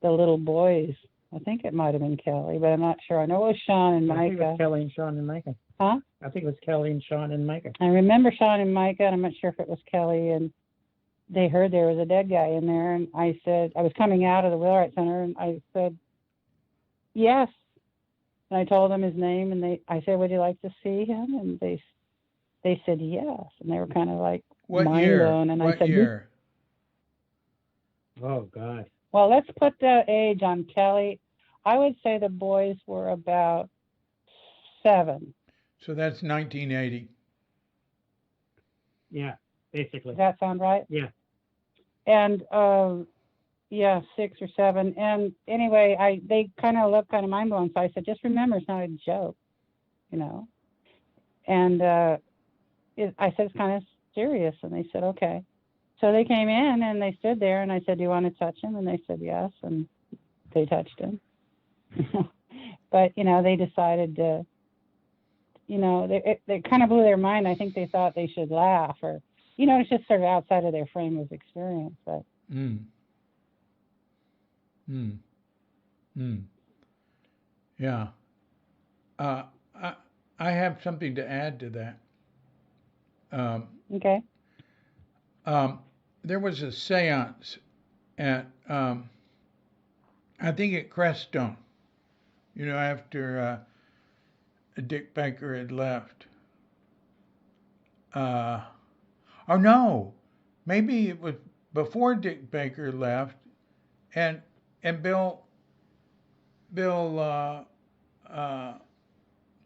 the little boys, I think it might have been Kelly, but I'm not sure. I know it was Sean and Micah. I think it was Kelly and Sean and Micah. Huh? I think it was Kelly and Sean and Micah. I remember Sean and Micah, and I'm not sure if it was Kelly, and they heard there was a dead guy in there, and I said, I was coming out of the Wheelwright Center, and I said, yes. And I told them his name, and I said, would you like to see him? And they said yes, and they were kind of like What mind year? blown. And What I said, year? Oh, God. well, let's put the age on Kelly. I would say the boys were about 7. So that's 1980. Yeah, basically. Does that sound right? Yeah. And yeah, 6 or 7. And anyway, they kind of looked kind of mind blown. So I said, just remember, it's not a joke, And I said, it's kind of serious. And they said, okay. So they came in and they stood there, and I said, do you want to touch him? And they said yes, and they touched him. But they decided to, they kind of blew their mind. I think they thought they should laugh, or it's just sort of outside of their frame of experience. But Yeah. I have something to add to that. Okay. There was a seance at, I think at Crestone, after Dick Baker had left. Oh no, maybe it was before Dick Baker left, and Bill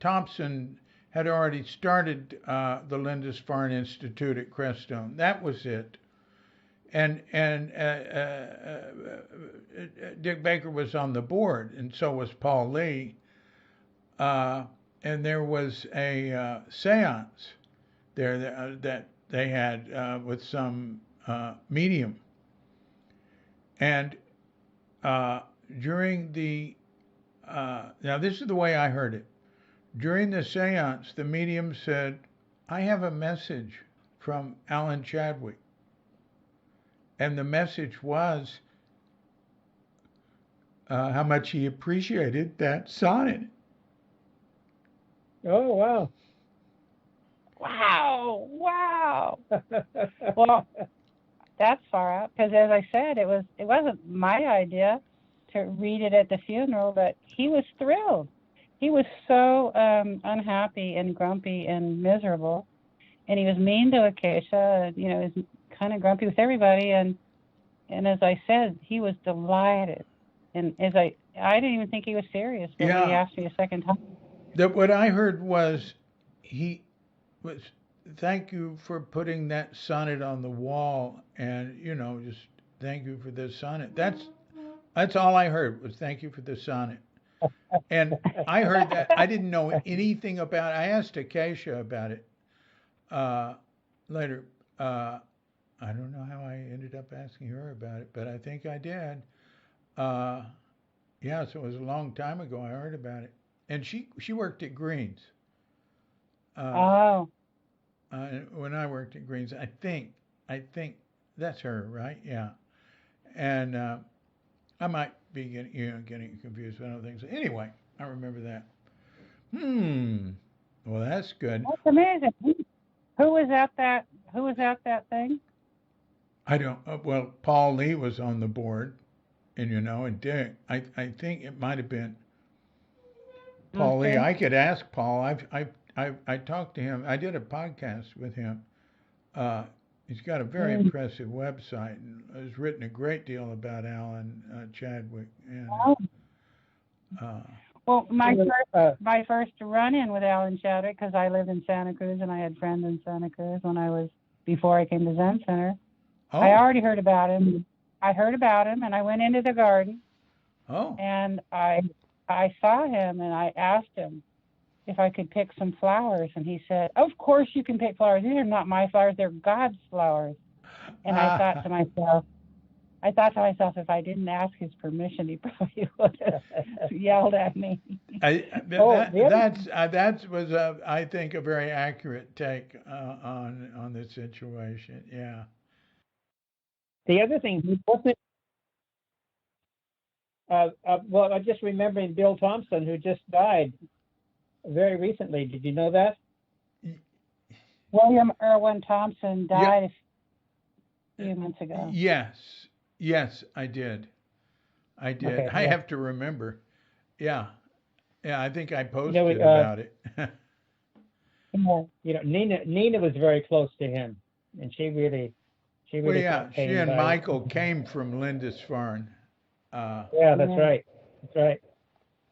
Thompson had already started the Lindisfarne Institute at Crestone. That was it. And Dick Baker was on the board, and so was Paul Lee. And there was a seance there that they had with some medium. And during the, now this is the way I heard it. During the seance, the medium said, I have a message from Alan Chadwick. And the message was how much he appreciated that sonnet. Oh, wow. Wow. Well, that's far out, because as I said, it wasn't my idea to read it at the funeral, but he was thrilled. He was so unhappy and grumpy and miserable, and he was mean to Acacia, and he was kind of grumpy with everybody, and as I said, he was delighted. And as I didn't even think he was serious, but when he asked me a second time. What I heard was he was, thank you for putting that sonnet on the wall, and just thank you for this sonnet. That's all I heard was thank you for the sonnet. And I heard that. I didn't know anything about it. I asked Acacia about it later. I don't know how I ended up asking her about it, but I think I did. Yeah, so it was a long time ago I heard about it. And she worked at Greens. Oh. When I worked at Greens, I think that's her, right? Yeah. And I might be getting confused with other things. Anyway, I remember that. Well, that's good. That's amazing. Who was at that Who was at that thing? I don't. Well, Paul Lee was on the board, and and Dick. I think it might have been Paul Lee. Okay. I could ask Paul. I talked to him. I did a podcast with him. Uh, he's got a very Mm. impressive website and has written a great deal about Alan Chadwick. And Oh. uh, Well, Uh, my first run-in with Alan Chadwick, because I lived in Santa Cruz and I had friends in Santa Cruz before I came to Zen Center. oh, I already heard about him. I heard about him, and I went into the garden, oh, and I saw him, and I asked him if I could pick some flowers, and he said, "Of course you can pick flowers. These are not my flowers; they're God's flowers." And I thought to myself, if I didn't ask his permission, he probably would have yelled at me. that was I think a very accurate take on the situation. Yeah. the other thing, he wasn't. Well, I just remembering Bill Thompson, who just died very recently. Did you know that? William Irwin Thompson died a few months ago. Yes, I did. Okay, I yeah. have to remember. Yeah, yeah. I think I You posted know, about it. Nina was very close to him, and she really Well, yeah, felt she pain and by it. Michael came from Lindisfarne, Yeah, that's Yeah. right. That's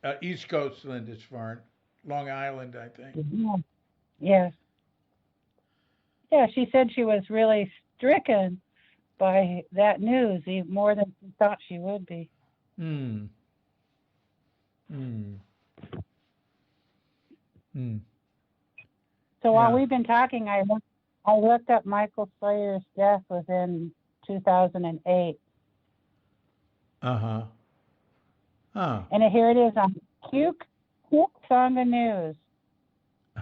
right. East Coast Lindisfarne, Long Island, I think. Yeah. Yes. Yeah, she said she was really stricken by that news, even more than she thought she would be. Hmm. Hmm. Hmm. So while Yeah. we've been talking, I looked up Michael Sawyer's death was in 2008, Uh-huh. Huh. and here it is on Cuke Songa News.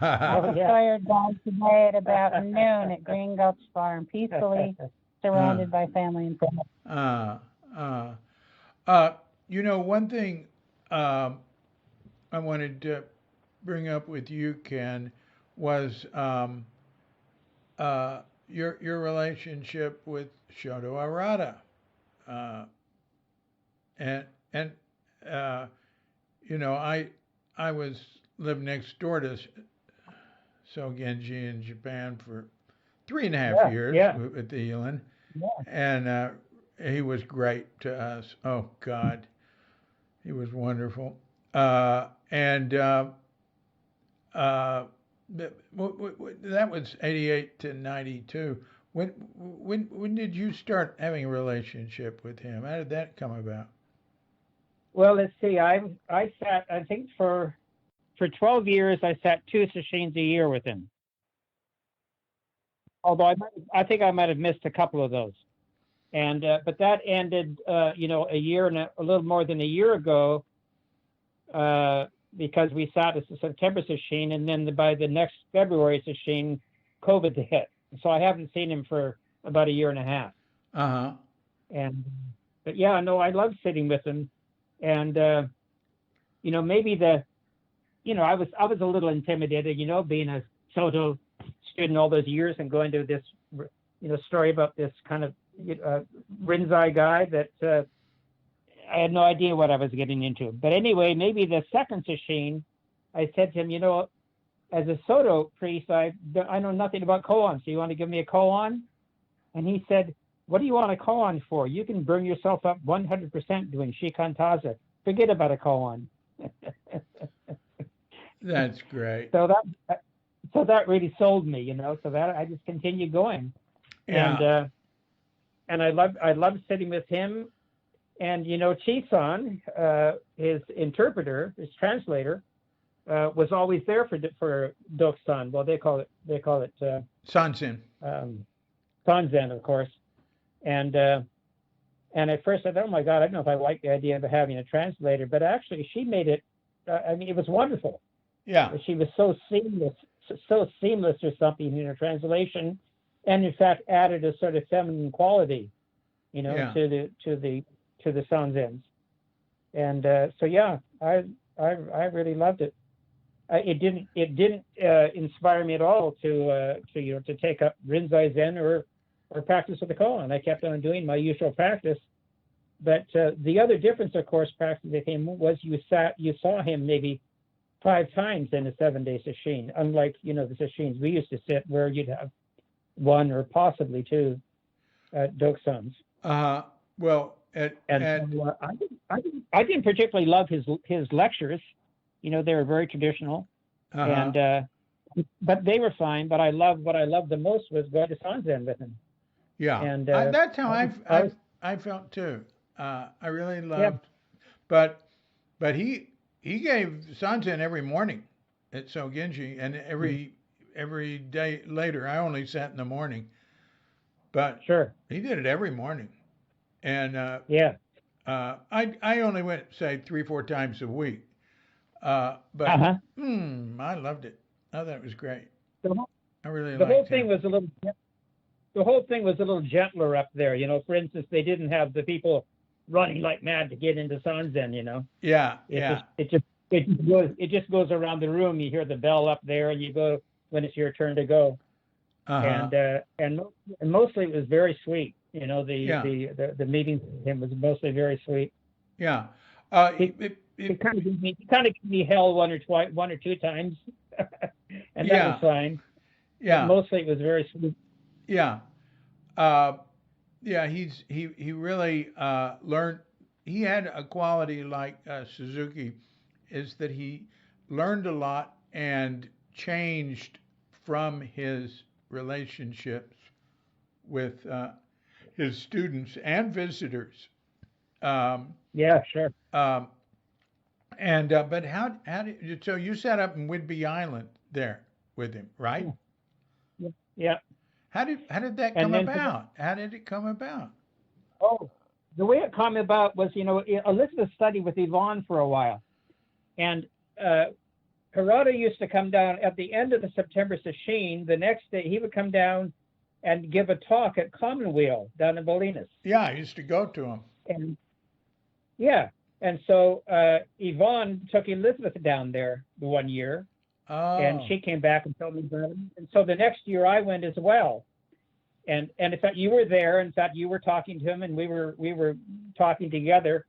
Michael yeah. Sawyer died today at about noon at Green Gulch Farm, peacefully surrounded by family and friends. One thing I wanted to bring up with you, Ken, was your relationship with Shoto Arata, and I was lived next door to Sogenji in Japan for 3.5 years Yeah. with Elon, Yeah. and he was great to us. Oh God, he was wonderful. That was 88 to 92. When did you start having a relationship with him? How did that come about? Well, let's see. I sat. I think for 12 years, I sat 2 sessions a year with him. Although I think I might have missed a couple of those. And but that ended, a year and a little more than a year ago, because we sat at the September session, and then by the next February session, COVID hit. So I haven't seen him for about a year and a half. Uh-huh. But yeah, no, I love sitting with him, and maybe I was a little intimidated, being a Soto student all those years and going to this, story about this kind of Rinzai guy that I had no idea what I was getting into. But anyway, maybe the second session, I said to him, as a Soto priest, I know nothing about koans. So you want to give me a koan? And he said, "What do you want a koan for? You can burn yourself up 100% doing shikantaza. Forget about a koan." That's great. So that really sold me, So that I just continued going, Yeah. and I love sitting with him, and Chisan, his interpreter, his translator, was always there for Doksan. Well, they call it Sansen. Sanzen, of course, and at first I thought, oh my God, I don't know if I like the idea of having a translator, but actually she made it. It was wonderful. Yeah. She was so seamless or something in her translation, and in fact added a sort of feminine quality, Yeah. to the Sanzens. And so yeah, I really loved it. it didn't inspire me at all to take up Rinzai Zen or practice with the koan. I kept on doing my usual practice. But the other difference, of course, practicing with him was you saw him maybe 5 times in a 7-day sesshin, unlike the sesshins we used to sit where you'd have 1 or possibly 2 doksons. Well, So, I didn't particularly love his lectures. They were very traditional, and but they were fine. But what I loved the most was going to Sanzen with him. Yeah, And that's how I felt too. I really loved, but he gave Sanzen every morning at Sogenji, and every day later. I only sat in the morning, but sure, he did it every morning, and I only went say 3-4 times a week, but I loved it. I thought it was great. I really the liked whole thing him. was a little. The whole thing was a little gentler up there. For instance, they didn't have the people running like mad to get into Sanzen. Yeah, It just goes around the room. You hear the bell up there, and you go when it's your turn to go. And mostly it was very sweet. The meeting with him was mostly very sweet. Yeah. He kind of gave me hell 1 or 2 times, and that was fine. Yeah. But mostly it was very sweet. Yeah. He really learned. He had a quality like Suzuki, is that he learned a lot and changed from his relationships with his students and visitors. Yeah, sure. But how did so you sat up in Whidbey Island there with him, right? Yeah. How did that come about? How did it come about? Oh, the way it came about was, Elizabeth studied with Yvonne for a while, and Harada used to come down at the end of the September sesshin. The next day, he would come down and give a talk at Commonweal down in Bolinas. Yeah, I used to go to him. And so Yvonne took Elizabeth down there the 1 year. Oh. And she came back and told me about it. And so the next year I went as well. And in fact, you were there. In fact, you were talking to him, and we were talking together.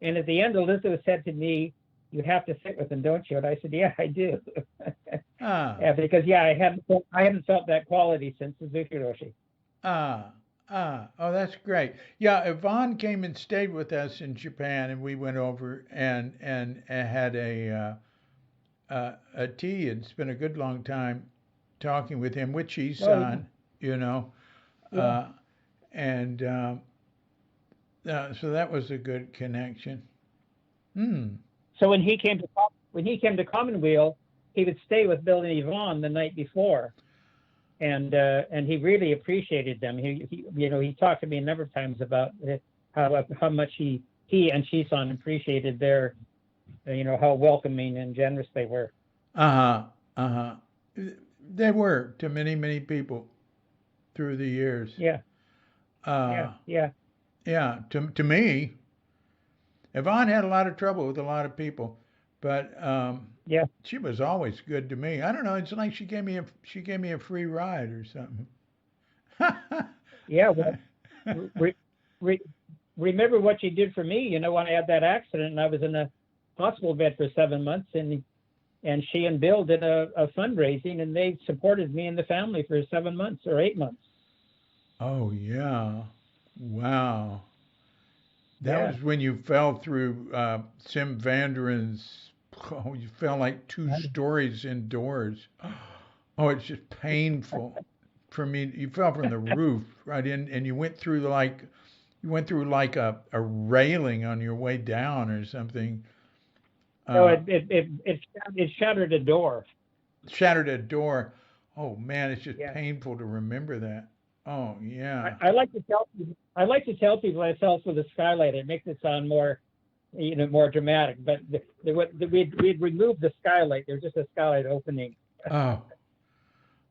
And at the end, Elizabeth said to me, "You have to sit with him, don't you?" And I said, "Yeah, I do." Because I haven't felt that quality since Suzuki Roshi. Oh, that's great. Yeah, Yvonne came and stayed with us in Japan, and we went over and had a tea and spent a good long time talking with him, with Chi-san, so that was a good connection. So when he came to Commonweal, he would stay with Bill and Yvonne the night before, and he really appreciated them. He talked to me a number of times about how much he and Chi-san appreciated their, how welcoming and generous they were. They were to many, many people through the years. Yeah. To me, Yvonne had a lot of trouble with a lot of people, but she was always good to me. I don't know. It's like she gave me a free ride or something. Yeah. Well, remember what she did for me? When I had that accident and I was in a hospital bed for 7 months, and she and Bill did a fundraising, and they supported me and the family for 7 months or 8 months. Oh yeah, wow. That was when you fell through Sim Vanderen's. Oh, you fell like 2 stories indoors. Oh, it's just painful for me. You fell from the roof right in, and you went through like a railing on your way down or something. No, it shattered a door. Shattered a door. Oh man, it's just painful to remember that. Oh yeah. I like to tell people I fell through the skylight. It makes it sound more, more dramatic. But we'd removed the skylight. There's just a skylight opening.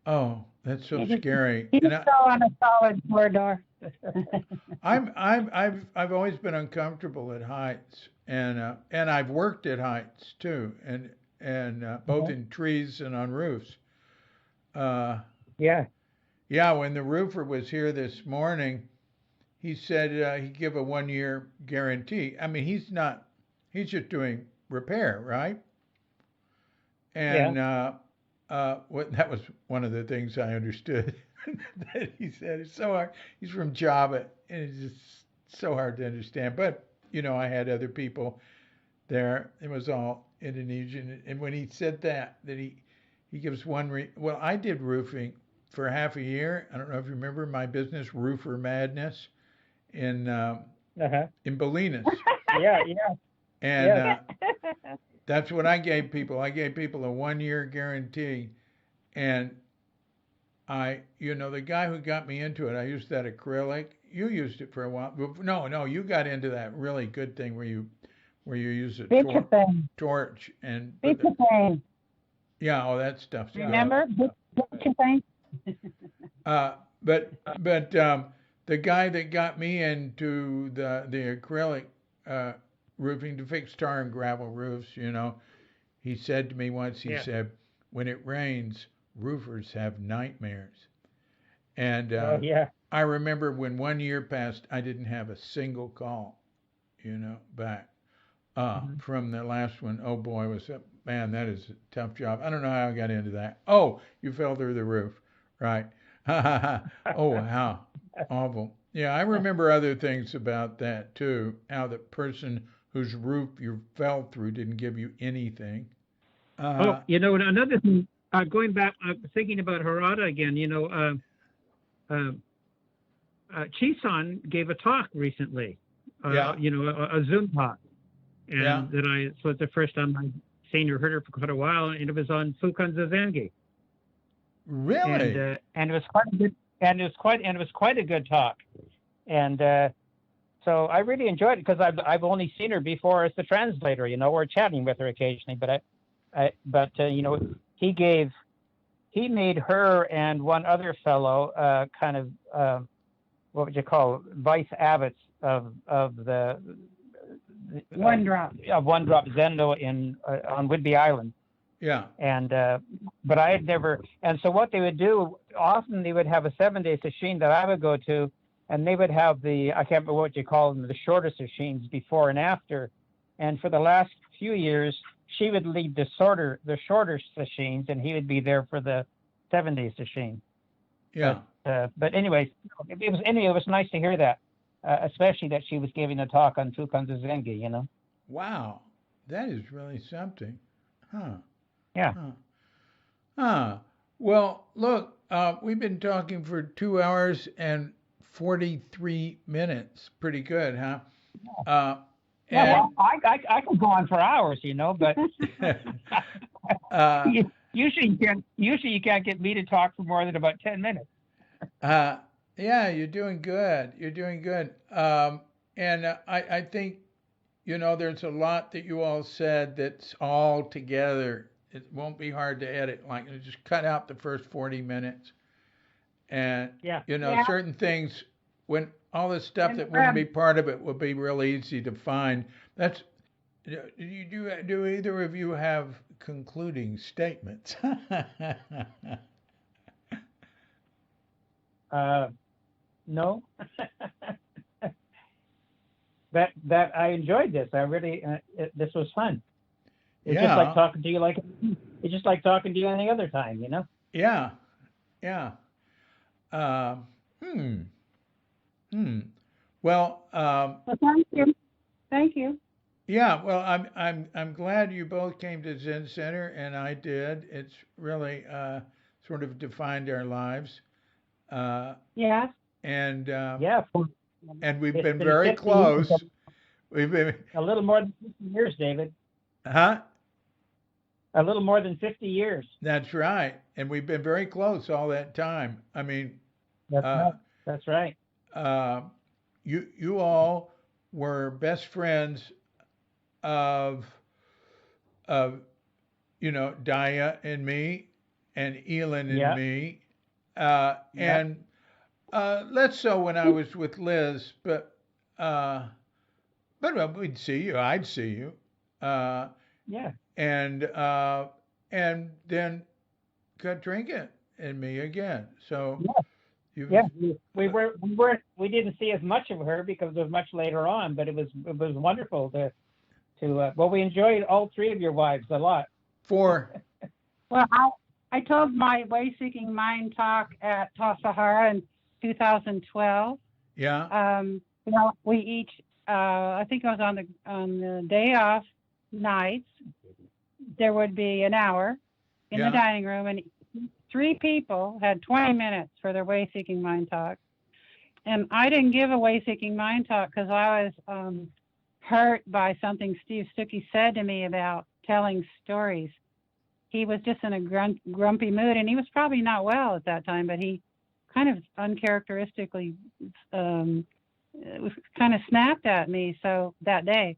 Oh, that's so scary. He fell on a solid floor door. I've always been uncomfortable at heights, and I've worked at heights too, and and both in trees and on roofs. Yeah. Yeah, when the roofer was here this morning, he said he'd give a 1 year guarantee. I mean, he's just doing repair, right? Yeah. And that was one of the things I understood that he said. It's so hard. He's from Java, and it's just so hard to understand. But, I had other people there. It was all Indonesian. And when he said that he gives well, I did roofing for half a year. I don't know if you remember my business, Roofer Madness, in Bolinas. Yeah. And Yeah. that's what I gave people. I gave people a 1 year guarantee. And the guy who got me into it, I used that acrylic. You used it for a while. No, you got into that really good thing where you use a torch and yeah, all that stuff's good. Remember? Thing? But the guy that got me into the acrylic roofing to fix tar and gravel roofs, he said to me once, he said, when it rains, roofers have nightmares. And I remember when 1 year passed, I didn't have a single call, back from the last one. Oh boy, man, that is a tough job. I don't know how I got into that. Oh, you fell through the roof, right? Oh, how awful. Yeah, I remember other things about that too. How the person whose roof you fell through didn't give you anything. Another thing, going back, thinking about Harada again, Chisan gave a talk recently, a Zoom talk. And so it's the first time I've seen or heard her for quite a while, and it was on Fukan Zazengi. Really? And it was quite a good, and it was quite a good talk. And so I really enjoyed it because I've only seen her before as the translator. We're chatting with her occasionally, but he made her and one other fellow kind of what would you call vice abbots of the One Drop Zendo on Whidbey Island. Yeah. And but I had never. And so what they would do, often they would have a 7-day sesshin that I would go to, and they would have I can't remember what you call them, the shorter sesshins before and after. And for the last few years, she would lead the shorter sesshins, and he would be there for the 7-day sesshin. Yeah. But anyway, it was nice to hear that, especially that she was giving a talk on Fukan Zazengi. Wow, that is really something, huh? Yeah. Well, look, we've been talking for 2 hours and 43 minutes. Pretty good, huh? Well, I could go on for hours, but usually you can't get me to talk for more than about 10 minutes. Yeah, you're doing good. And I think, there's a lot that you all said that's all together. It won't be hard to edit. Like, just cut out the first 40 minutes. And, certain things, when all the stuff that wouldn't be part of it will be real easy to find. Do either of you have concluding statements? No. that I enjoyed this. I really this was fun. It's just like talking to you it's just like talking to you any other time, Yeah. Well, thank you. Yeah, well, I'm glad you both came to Zen Center, and I did. It's really sort of defined our lives. Yeah. And and we've It's been been very 50 close. years. We've been A little more than 50 years, David. Huh? A little more than 50 years. That's right, and we've been very close all that time. I mean, That's right. You all were best friends of Daya and me, and Elin and me, and less so when I was with Liz, but we'd see you. I'd see you, Yeah. and then Katrinka and me again. So Yeah. you Yeah. We didn't see as much of her because it was much later on, but it was wonderful to well, we enjoyed all three of your wives a lot. four. Well, I told my Way Seeking Mind talk at Tassajara in 2012. Yeah, We each, I think it was on the day off nights, there would be an hour in the yeah. dining room, and three people had 20 minutes for their Way Seeking Mind talk. And I didn't give a Way Seeking Mind talk because I was hurt by something Steve Suzuki said to me about telling stories. He was just in a grumpy mood, and he was probably not well at that time, but he kind of uncharacteristically kind of snapped at me so that day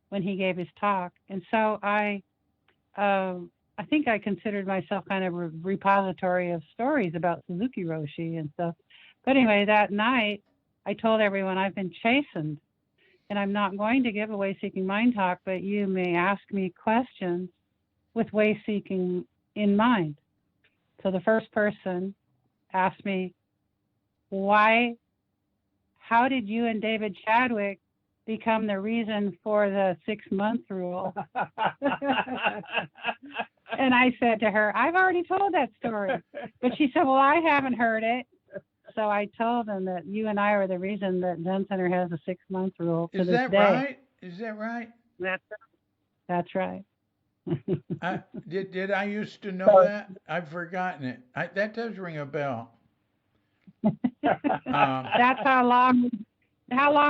when he gave his talk. And so I think I considered myself kind of a repository of stories about Suzuki Roshi and stuff. But anyway, that night I told everyone I've been chastened and I'm not going to give a Way Seeking Mind talk, but you may ask me questions with way seeking in mind. So the first person asked me, how did you and David Chadwick become the reason for the 6-month rule? And I said to her, I've already told that story. But she said, well, I haven't heard it. So I told them that you and I are the reason that Zen Center has a 6-month rule to Is this that day. right? Is that right? That's right. Did I used to know that? I've forgotten it. That does ring a bell. That's how long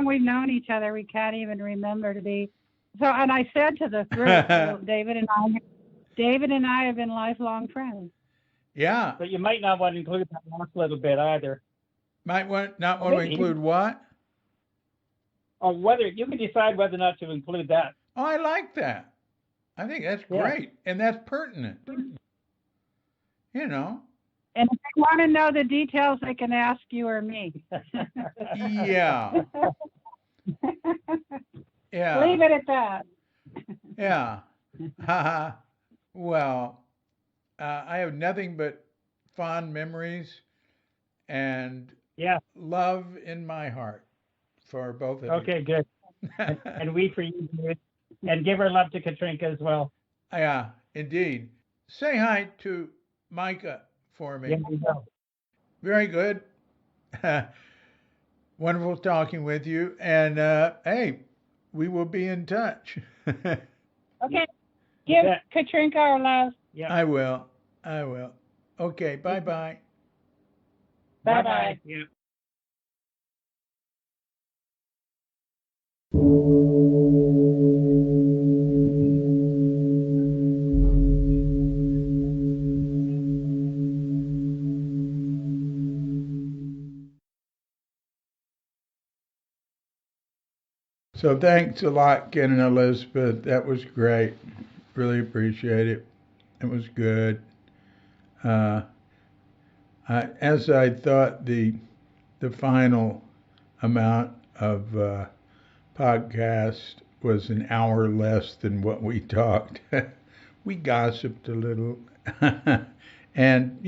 we've known each other. We can't even remember to be. So, and I said to the group, David and I have been lifelong friends. Yeah. But you might not want to include that last little bit either. Might not want to include what? Or whether you can decide whether or not to include that. Oh, I like that. I think that's great, and that's pertinent. You know. And if they want to know the details, they can ask you or me. Yeah. Yeah. Leave it at that. Yeah. Well, I have nothing but fond memories and love in my heart for both of you. Okay, good. And we for you, David. And give our love to Katrinka as well. Yeah, indeed. Say hi to Micah for me. Yeah, we will. Very good. Wonderful talking with you. And hey, we will be in touch. Okay. Give Katrinka our love. Yeah. I will. Okay, bye-bye. Bye-bye. Yeah. So thanks a lot, Ken and Elizabeth. That was great. Really appreciate it. It was good. As I thought, the final amount of podcast was an hour less than what we talked. We gossiped a little, and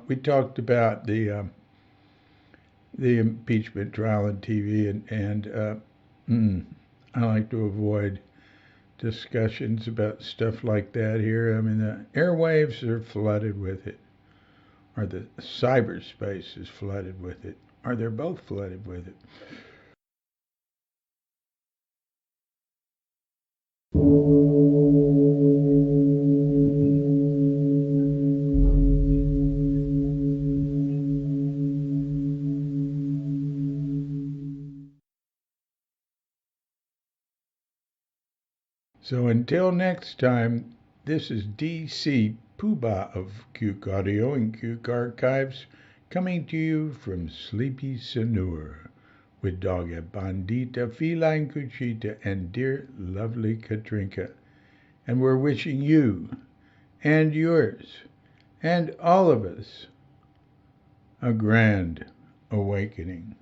we talked about the impeachment trial on TV, and I like to avoid discussions about stuff like that here. I mean, the airwaves are flooded with it, or the cyberspace is flooded with it, or they're both flooded with it. So until next time, this is DC Poobah of Cuke Audio and Cuke Archives, coming to you from Sleepy Sanur, with Dogga Bandita, Feline Cuchita, and dear lovely Katrinka. And we're wishing you, and yours, and all of us, a grand awakening.